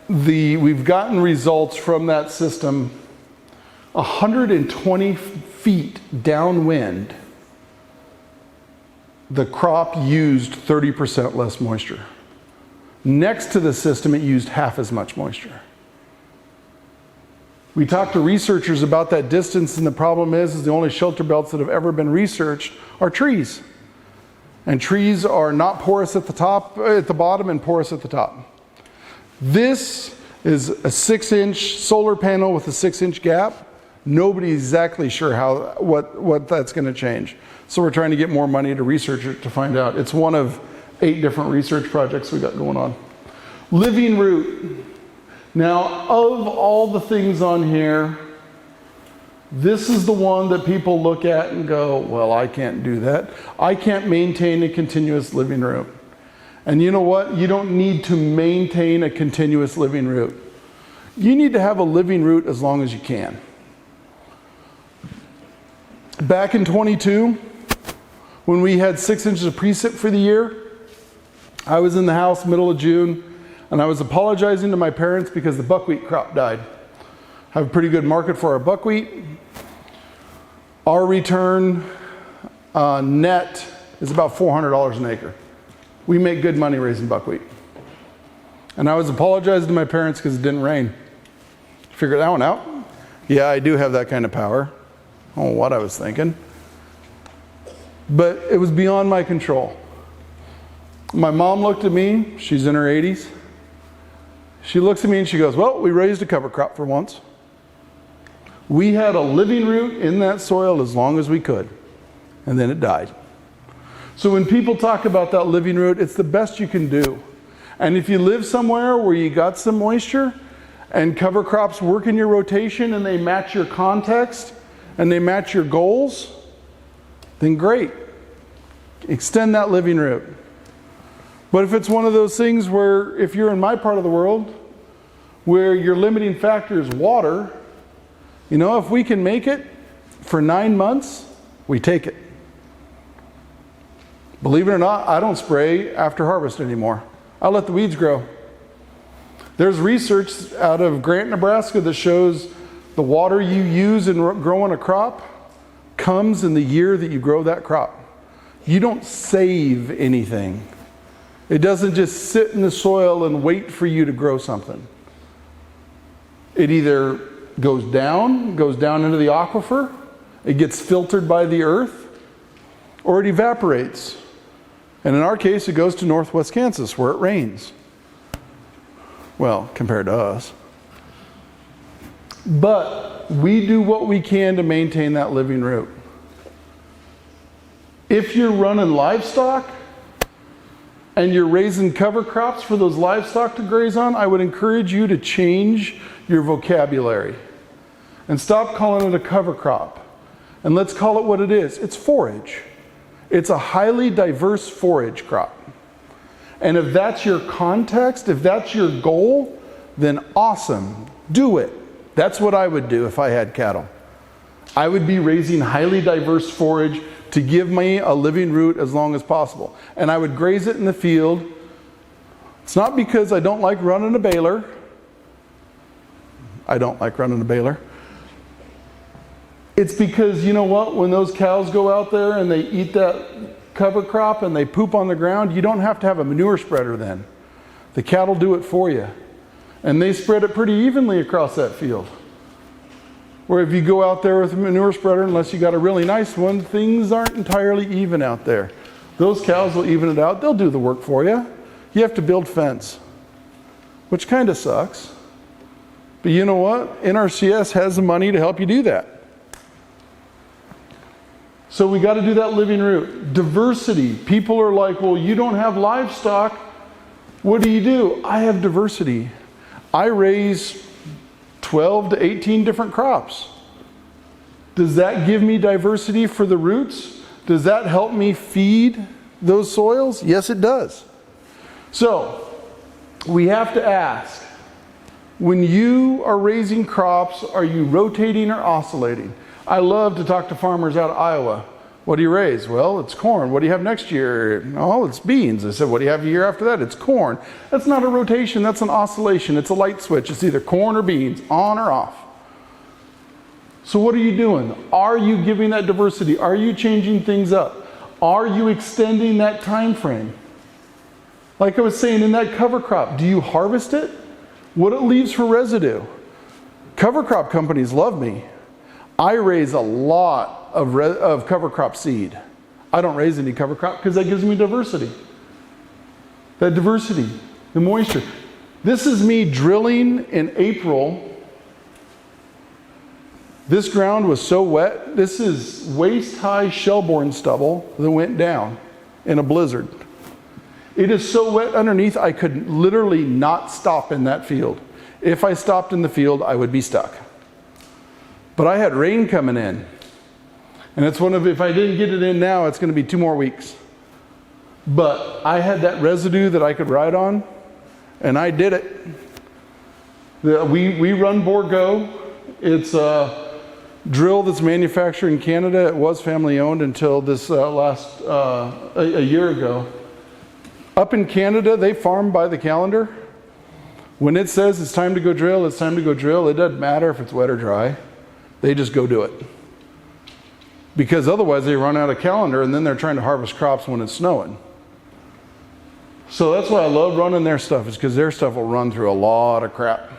We've gotten results from that system 120 feet downwind. The crop used 30% less moisture. Next to the system, it used half as much moisture. We talked to researchers about that distance, and the problem is the only shelter belts that have ever been researched are trees. And trees are not porous at the bottom, and porous at the top. This is a 6-inch solar panel with a 6-inch gap. Nobody's exactly sure what that's going to change. So we're trying to get more money to research it to find out. It's one of 8 different research projects we got going on. Living root. Now, of all the things on here, This is the one that people look at and go, well, I can't do that. I can't maintain a continuous living root. And you know what? You don't need to maintain a continuous living root. You need to have a living root as long as you can. Back in 22, when we had 6 inches of precip for the year, I was in the house middle of June, and I was apologizing to my parents because the buckwheat crop died. I have a pretty good market for our buckwheat. Our return net is about $400 an acre. We make good money raising buckwheat. And I was apologizing to my parents because it didn't rain. Figure that one out. Yeah, I do have that kind of power. I don't know what I was thinking. But it was beyond my control. My mom looked at me, she's in her 80s. She looks at me and she goes, well, we raised a cover crop for once. We had a living root in that soil as long as we could, and then it died. So when people talk about that living root, it's the best you can do. And if you live somewhere where you got some moisture and cover crops work in your rotation and they match your context and they match your goals, then great. Extend that living root. But if it's one of those things where, if you're in my part of the world, where your limiting factor is water, you know, if we can make it for 9 months, we take it. Believe it or not, I don't spray after harvest anymore. I let the weeds grow. There's research out of Grant, Nebraska that shows the water you use in growing a crop comes in the year that you grow that crop. You don't save anything. It doesn't just sit in the soil and wait for you to grow something. It either goes down into the aquifer, it gets filtered by the earth, or it evaporates. And in our case, it goes to northwest Kansas where it rains. Well, compared to us. But we do what we can to maintain that living root. If you're running livestock, and you're raising cover crops for those livestock to graze on, I would encourage you to change your vocabulary and stop calling it a cover crop. And let's call it what it is. It's forage. It's a highly diverse forage crop. And if that's your context, if that's your goal, then awesome. Do it. That's what I would do if I had cattle. I would be raising highly diverse forage to give me a living root as long as possible. And I would graze it in the field. It's not because I don't like running a baler. I don't like running a baler. It's because, you know what, when those cows go out there and they eat that cover crop and they poop on the ground, you don't have to have a manure spreader then. The cattle do it for you. And they spread it pretty evenly across that field. Where if you go out there with a manure spreader, unless you got a really nice one, things aren't entirely even out there. Those cows will even it out. They'll do the work for you. You have to build fence, which kind of sucks. But you know what? NRCS has the money to help you do that. So we got to do that living root. Diversity. People are like, well, you don't have livestock. What do? I have diversity. I raise 12 to 18 different crops. Does that give me diversity for the roots? Does that help me feed those soils? Yes, it does. So, we have to ask, when you are raising crops, are you rotating or oscillating? I love to talk to farmers out of Iowa. What do you raise? Well, it's corn. What do you have next year? Oh, it's beans. I said, what do you have the year after that? It's corn. That's not a rotation, that's an oscillation. It's a light switch. It's either corn or beans, on or off. So what are you doing? Are you giving that diversity? Are you changing things up? Are you extending that time frame? Like I was saying, in that cover crop, do you harvest it? What it leaves for residue? Cover crop companies love me. I raise a lot of cover crop seed. I don't raise any cover crop because that gives me diversity. That diversity, the moisture. This is me drilling in April. This ground was so wet. This is waist-high shellborne stubble that went down in a blizzard. It is so wet underneath, I could literally not stop in that field. If I stopped in the field, I would be stuck. But I had rain coming in. And it's one of, if I didn't get it in now, it's going to be 2 more weeks. But I had that residue that I could ride on, and I did it. We run Borgo. It's a drill that's manufactured in Canada. It was family owned until this last a year ago. Up in Canada, they farm by the calendar. When it says it's time to go drill, it's time to go drill. It doesn't matter if it's wet or dry. They just go do it. Because otherwise they run out of calendar, and then they're trying to harvest crops when it's snowing. So that's why I love running their stuff, is because their stuff will run through a lot of crap.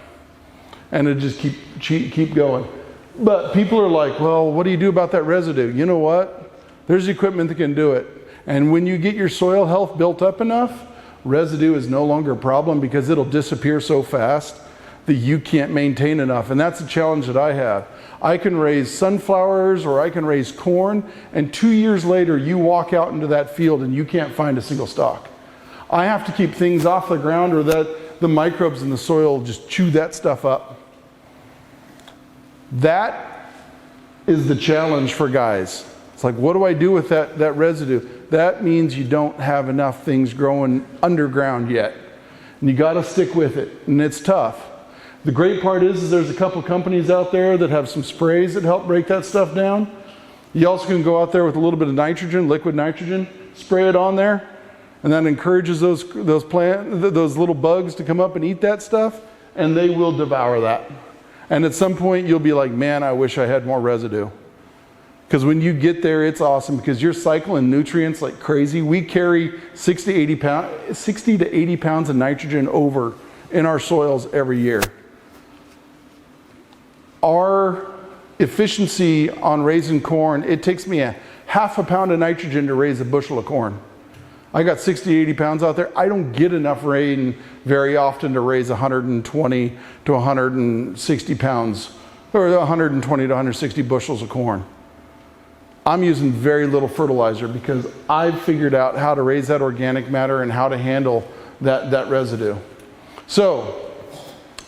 And it just keep going. But people are like, well, what do you do about that residue? You know what? There's equipment that can do it. And when you get your soil health built up enough, residue is no longer a problem, because it'll disappear so fast that you can't maintain enough. And that's a challenge that I have. I can raise sunflowers or I can raise corn, and 2 years later you walk out into that field and you can't find a single stalk. I have to keep things off the ground, or that the microbes in the soil just chew that stuff up. That is the challenge for guys. It's like, what do I do with that residue? That means you don't have enough things growing underground yet. And you got to stick with it. And it's tough. The great part is there's a couple companies out there that have some sprays that help break that stuff down. You also can go out there with a little bit of nitrogen, liquid nitrogen, spray it on there, and that encourages those little bugs to come up and eat that stuff, and they will devour that. And at some point you'll be like, man, I wish I had more residue. Because when you get there, it's awesome, because you're cycling nutrients like crazy. We carry 60 to 80 pounds of nitrogen over in our soils every year. Our efficiency on raising corn, it takes me a half a pound of nitrogen to raise a bushel of corn. I got 60, 80 pounds out there. I don't get enough rain very often to raise 120 to 160 pounds, or 120 to 160 bushels of corn. I'm using very little fertilizer, because I've figured out how to raise that organic matter and how to handle that residue. So,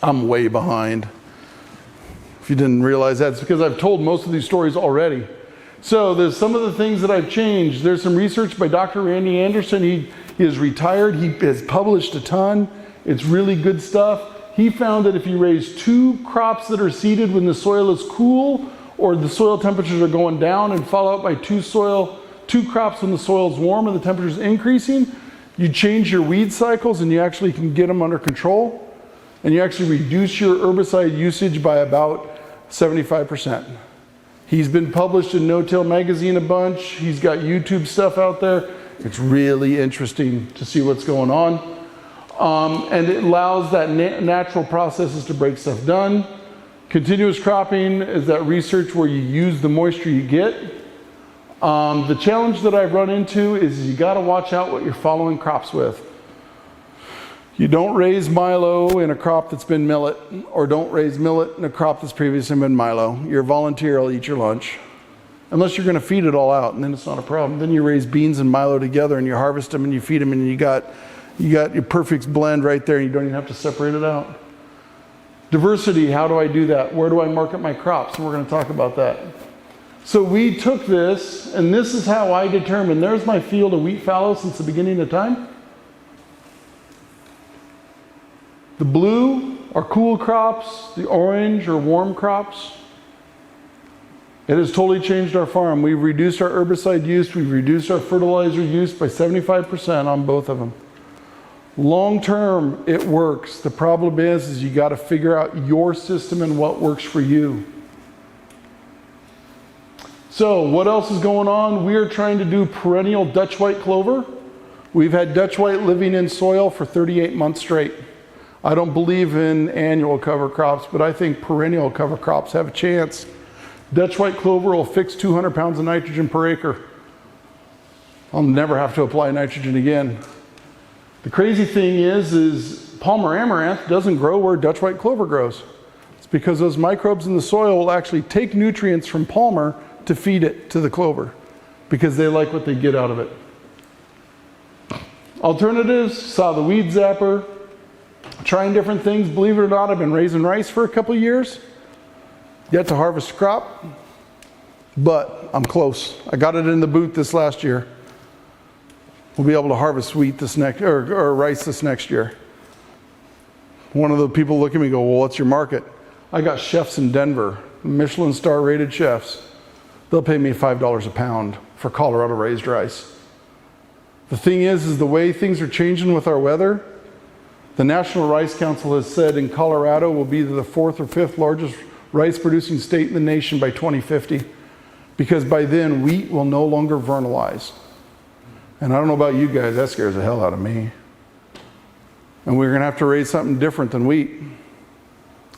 I'm way behind. If you didn't realize that, it's because I've told most of these stories already. So there's some of the things that I've changed. There's some research by Dr. Randy Anderson. He is retired. He has published a ton. It's really good stuff. He found that if you raise 2 crops that are seeded when the soil is cool, or the soil temperatures are going down, and follow up by 2 crops when the soil is warm and the temperature is increasing, you change your weed cycles and you actually can get them under control. And you actually reduce your herbicide usage by about 75%. He's been published in No-Till magazine a bunch. He's got YouTube stuff out there. It's really interesting to see what's going on. And it allows that natural processes to break stuff down. Continuous cropping is that research where you use the moisture you get. The challenge that I've run into is you got to watch out what you're following crops with. You don't raise milo in a crop that's been millet, or don't raise millet in a crop that's previously been milo. Your volunteer will eat your lunch. Unless you're going to feed it all out, and then it's not a problem. Then you raise beans and milo together, and you harvest them, and you feed them, and you got your perfect blend right there, and you don't even have to separate it out. Diversity, how do I do that? Where do I market my crops? We're going to talk about that. So we took this, and this is how I determined. There's my field of wheat fallow since the beginning of time. The blue are cool crops, the orange are warm crops. It has totally changed our farm. We've reduced our herbicide use, we've reduced our fertilizer use by 75% on both of them. Long term, it works. The problem is you got to figure out your system and what works for you. So what else is going on? We are trying to do perennial Dutch white clover. We've had Dutch white living in soil for 38 months straight. I don't believe in annual cover crops, but I think perennial cover crops have a chance. Dutch white clover will fix 200 pounds of nitrogen per acre. I'll never have to apply nitrogen again. The crazy thing is Palmer amaranth doesn't grow where Dutch white clover grows. It's because those microbes in the soil will actually take nutrients from Palmer to feed it to the clover, because they like what they get out of it. Alternatives, saw the weed zapper, trying different things. Believe it or not, I've been raising rice for a couple years. Yet to harvest a crop, but I'm close. I got it in the boot this last year. We'll be able to harvest wheat this next, or rice this next year. One of the people look at me and go, well, what's your market? I got chefs in Denver, Michelin star rated chefs. They'll pay me $5 a pound for Colorado raised rice. The thing is the way things are changing with our weather, the National Rice Council has said in Colorado will be the 4th or 5th largest rice producing state in the nation by 2050, because by then wheat will no longer vernalize. And I don't know about you guys, that scares the hell out of me. And we're gonna have to raise something different than wheat.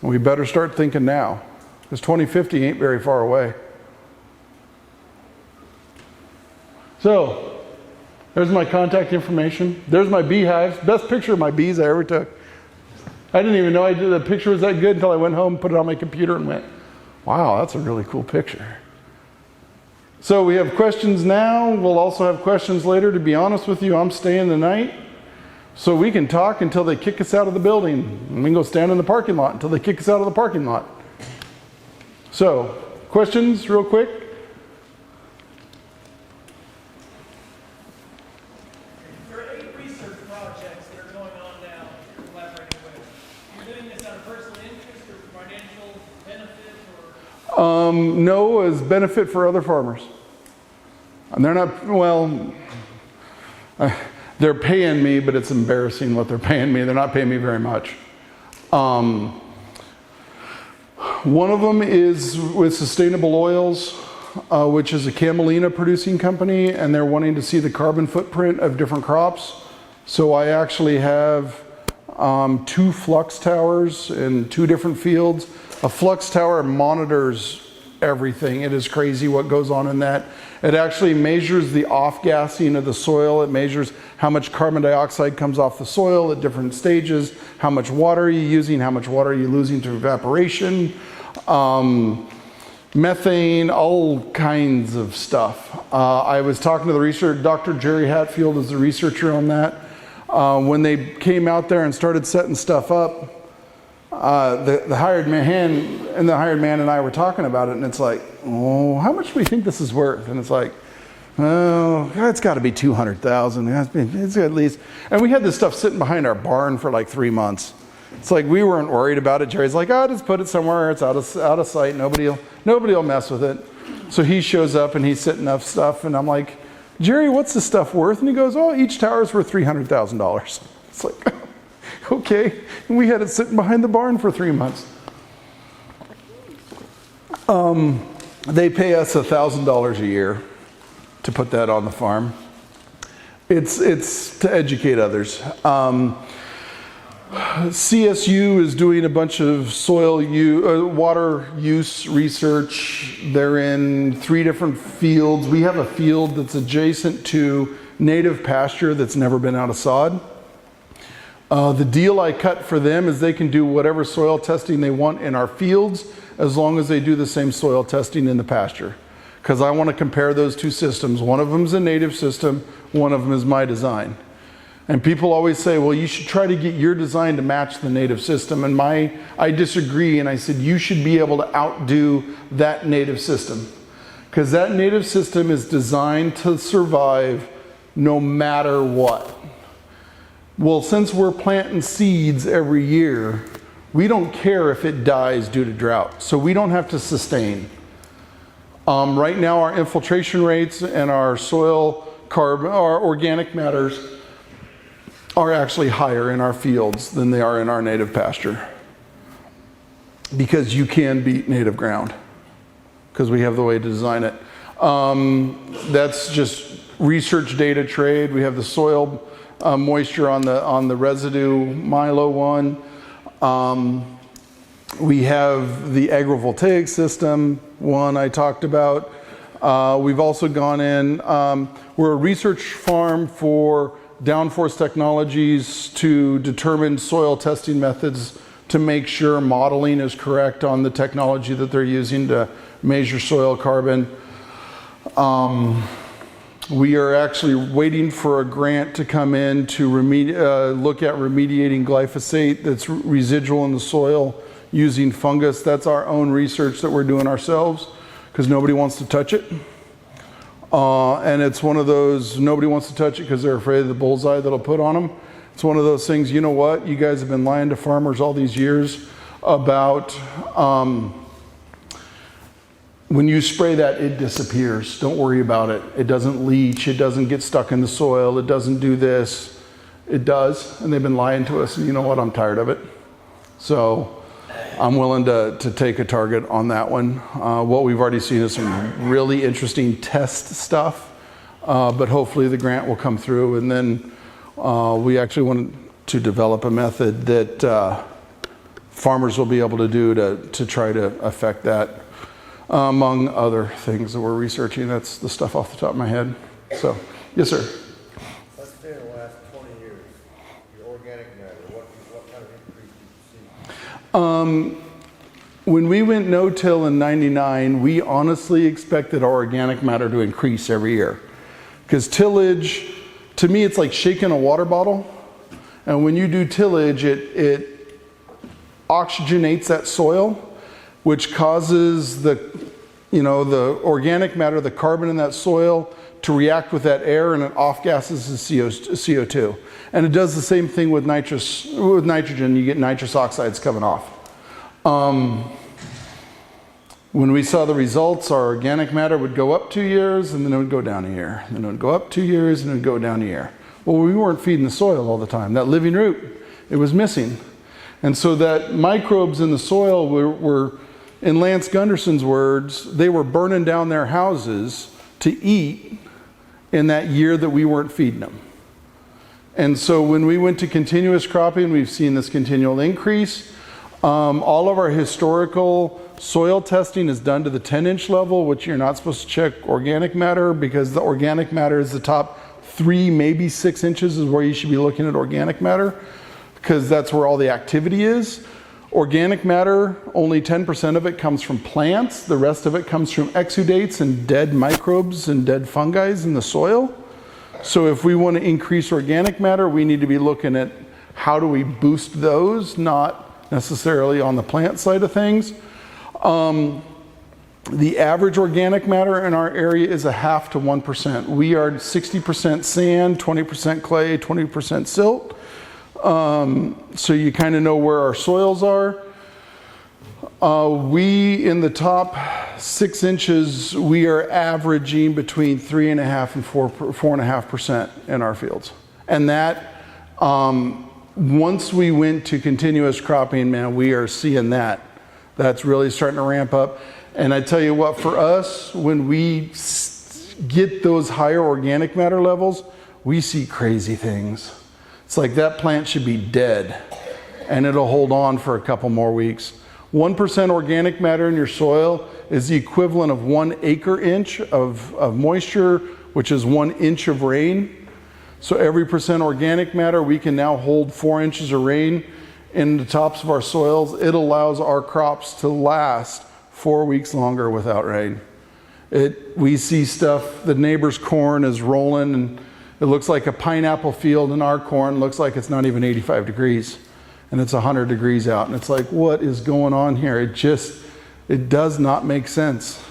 And we better start thinking now, because 2050 ain't very far away. So, there's my contact information. There's my beehives. Best picture of my bees I ever took. I didn't even know the picture was that good until I went home, put it on my computer and went, wow, that's a really cool picture. So we have questions now. We'll also have questions later. To be honest with you, I'm staying the night so we can talk until they kick us out of the building. And we can go stand in the parking lot until they kick us out of the parking lot. So, questions real quick? There are 8 research projects that are going on now that you're collaborating with. You're doing this out of personal interest or financial benefit or? No, as benefit for other farmers. And they're not, well, they're paying me, but it's embarrassing what they're paying me. They're not paying me very much. One of them is with Sustainable Oils, which is a camelina producing company, and they're wanting to see the carbon footprint of different crops. So I actually have 2 flux towers in 2 different fields. A flux tower monitors everything. It is crazy what goes on in that. It actually measures the off-gassing of the soil. It measures how much carbon dioxide comes off the soil at different stages, how much water are you using, how much water are you losing to evaporation, methane, all kinds of stuff. I was talking to the researcher, Dr. Jerry Hatfield is the researcher on that. When they came out there and started setting stuff up, the hired man and I were talking about it, and it's like, oh, how much do we think this is worth? And it's like, oh, it's got to be $200,000. It's at least. And we had this stuff sitting behind our barn for like 3 months. It's like we weren't worried about it. Jerry's like, oh, just put it somewhere. It's out of sight. Nobody will mess with it. So he shows up and he's setting up stuff, and I'm like, Jerry, what's this stuff worth? And he goes, oh, each tower is worth $300,000. It's like, okay. And we had it sitting behind the barn for 3 months. They pay us $1,000 a year to put that on the farm. It's to educate others. CSU is doing a bunch of water use research. They're in 3 different fields. We have a field that's adjacent to native pasture that's never been out of sod. The deal I cut for them is they can do whatever soil testing they want in our fields as long as they do the same soil testing in the pasture. Because I want to compare those 2 systems. One of them is a native system, one of them is my design. And people always say, well, you should try to get your design to match the native system. And I disagree, and I said, you should be able to outdo that native system. Because that native system is designed to survive no matter what. Well, since we're planting seeds every year, we don't care if it dies due to drought. So we don't have to sustain. Right now, our infiltration rates and our soil carbon, our organic matters, are actually higher in our fields than they are in our native pasture. Because you can beat native ground. Because we have the way to design it. That's just research data trade. We have the soil moisture on the residue Milo one. We have the agrivoltaic system one I talked about. We've also gone in, we're a research farm for downforce technologies to determine soil testing methods to make sure modeling is correct on the technology that they're using to measure soil carbon. We are actually waiting for a grant to come in to look at remediating glyphosate that's residual in the soil using fungus. That's our own research that we're doing ourselves because nobody wants to touch it. And it's one of those, nobody wants to touch it because they're afraid of the bullseye that'll put on them. It's one of those things, you know what? You guys have been lying to farmers all these years about when you spray that, it disappears. Don't worry about it. It doesn't leach. It doesn't get stuck in the soil. It doesn't do this. It does. And they've been lying to us. And you know what? I'm tired of it. So I'm willing to take a target on that one. What we've already seen is some really interesting test stuff. But hopefully the grant will come through. And then we actually want to develop a method that farmers will be able to do to try to affect that. Among other things that we're researching. That's the stuff off the top of my head. So, yes, sir. Let's say in the last 20 years, your organic matter, what kind of increase did you see? When we went no-till in '99, we honestly expected our organic matter to increase every year. Because tillage, to me, it's like shaking a water bottle. And when you do tillage, it oxygenates that soil, which causes the organic matter, the carbon in that soil, to react with that air, and it off-gasses the CO2. And it does the same thing with nitrogen. You get nitrous oxides coming off. When we saw the results, our organic matter would go up 2 years, and then it would go down a year. Then it would go up 2 years, and it would go down a year. Well, we weren't feeding the soil all the time. That living root, it was missing. And so that microbes in the soil were in Lance Gunderson's words, they were burning down their houses to eat in that year that we weren't feeding them. And so when we went to continuous cropping, we've seen this continual increase. All of our historical soil testing is done to the 10-inch level, which you're not supposed to check organic matter because the organic matter is the top 3, maybe 6 inches is where you should be looking at organic matter because that's where all the activity is. Organic matter, only 10% of it comes from plants. The rest of it comes from exudates and dead microbes and dead fungi in the soil. So if we want to increase organic matter, we need to be looking at how do we boost those, not necessarily on the plant side of things. The average organic matter in our area is 0.5 to 1%. We are 60% sand, 20% clay, 20% silt. So you kind of know where our soils are. We, in the top 6 inches, we are averaging between 3.5 and 4.5% in our fields. And that, once we went to continuous cropping, man, we are seeing that. That's really starting to ramp up. And I tell you what, for us, when we get those higher organic matter levels, we see crazy things. It's like that plant should be dead and it'll hold on for a couple more weeks. 1% organic matter in your soil is the equivalent of 1 acre inch of moisture, which is 1 inch of rain. So every percent organic matter, we can now hold 4 inches of rain in the tops of our soils. It allows our crops to last 4 weeks longer without rain. We see stuff, the neighbor's corn is rolling and it looks like a pineapple field, and our corn looks like it's not even 85 degrees and it's 100 degrees out. And it's like, what is going on here? It does not make sense,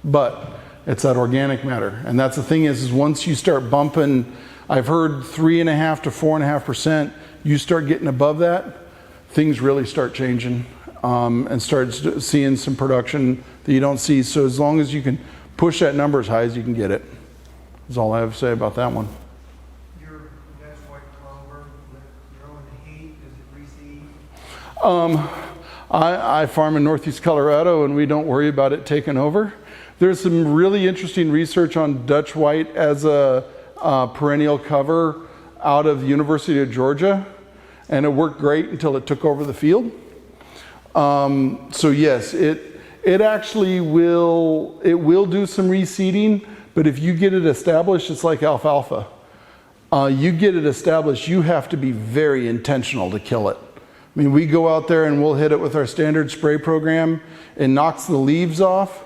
but it's that organic matter. And that's the thing is once you start bumping, I've heard 3.5 to 4.5%, you start getting above that, things really start changing and start seeing some production that you don't see. So as long as you can push that number as high as you can get it, is all I have to say about that one. That's white clover, growing heat, does it reseed? I farm in Northeast Colorado and we don't worry about it taking over. There's some really interesting research on Dutch white as a perennial cover out of the University of Georgia, and it worked great until it took over the field. So yes, it actually will do some reseeding, but if you get it established, it's like alfalfa. You get it established, you have to be very intentional to kill it. I mean, we go out there and we'll hit it with our standard spray program. It knocks the leaves off,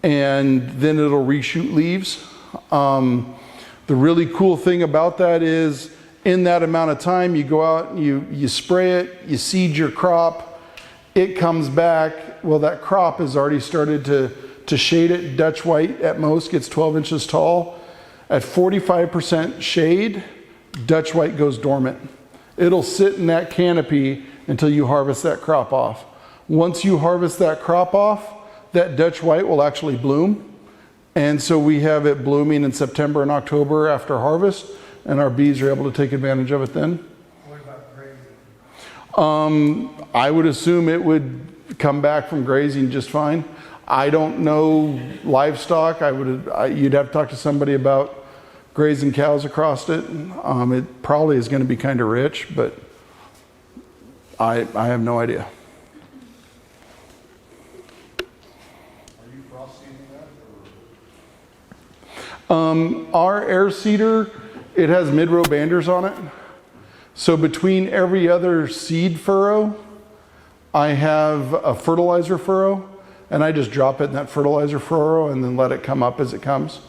and then it'll reshoot leaves. The really cool thing about that is in that amount of time, you go out and you spray it, you seed your crop, it comes back, well, that crop has already started to shade it. Dutch white at most gets 12 inches tall. At 45% shade, Dutch white goes dormant. It'll sit in that canopy until you harvest that crop off. Once you harvest that crop off, that Dutch white will actually bloom. And so we have it blooming in September and October after harvest, and our bees are able to take advantage of it then. What about grazing? I would assume it would come back from grazing just fine. I don't know livestock. You'd have to talk to somebody about grazing cows across it. It probably is going to be kind of rich, but I have no idea. Are you frost seeding that, or? Our air seeder, it has mid-row banders on it. So between every other seed furrow, I have a fertilizer furrow, and I just drop it in that fertilizer furrow and then let it come up as it comes.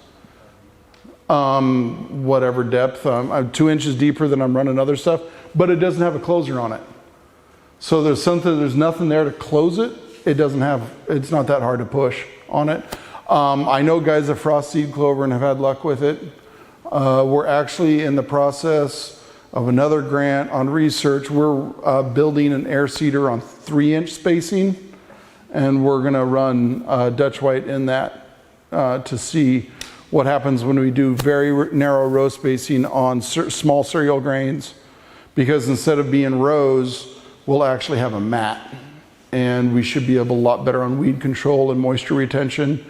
Whatever depth, I'm 2 inches deeper than I'm running other stuff, but it doesn't have a closer on it. So there's nothing there to close it. It's not that hard to push on it. I know guys that frost seed clover and have had luck with it. We're actually in the process of another grant on research. We're building an air seeder on 3-inch spacing, and we're gonna run Dutch white in that to see what happens when we do very narrow row spacing on small cereal grains, because instead of being rows, we'll actually have a mat, and we should be able a lot better on weed control and moisture retention.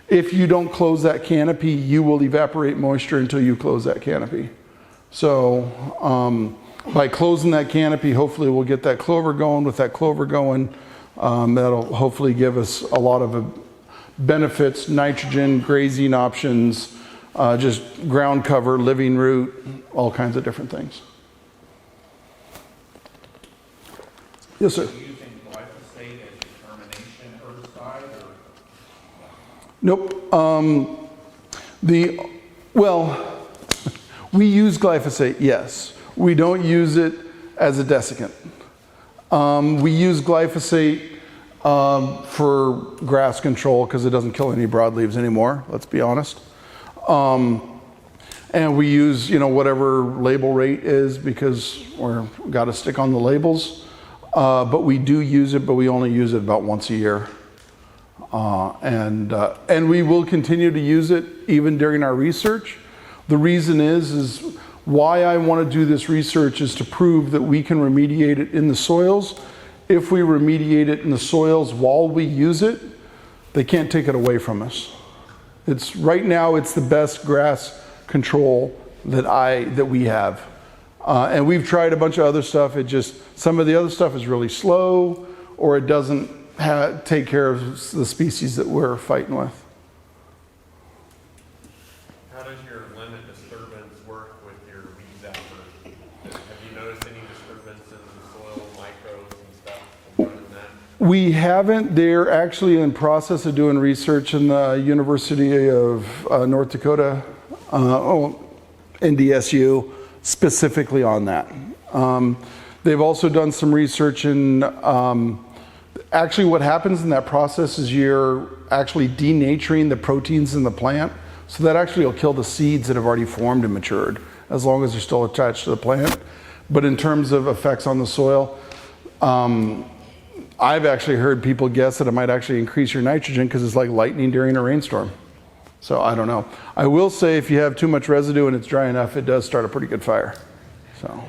If you don't close that canopy, you will evaporate moisture until you close that canopy. So by closing that canopy, hopefully we'll get that clover going. With that clover going, that'll hopefully give us a lot of benefits, nitrogen, grazing options, just ground cover, living root, all kinds of different things. Yes, sir. Are you using glyphosate as your termination herbicide, or? Nope. We use glyphosate, yes. We don't use it as a desiccant. We use glyphosate for grass control because it doesn't kill any broadleaves anymore, let's be honest. And we use, whatever label rate is because we're got to stick on the labels. But we do use it, but we only use it about once a year. And we will continue to use it even during our research. The reason is why I want to do this research is to prove that we can remediate it in the soils. If we remediate it in the soils while we use it, they can't take it away from us. Right now it's the best grass control that we have. And we've tried a bunch of other stuff. Some of the other stuff is really slow, or it doesn't take care of the species that we're fighting with. How does your limit disturbance work with your weeds effort? Have you noticed any disturbance in the soil, microbes and stuff from running that? We haven't. They're actually in process of doing research in the University of North Dakota, NDSU, specifically on that. They've also done some research in, actually what happens in that process is you're actually denaturing the proteins in the plant. So that actually will kill the seeds that have already formed and matured, as long as they're still attached to the plant. But in terms of effects on the soil, I've actually heard people guess that it might actually increase your nitrogen because it's like lightning during a rainstorm. So I don't know. I will say if you have too much residue and it's dry enough, it does start a pretty good fire. So.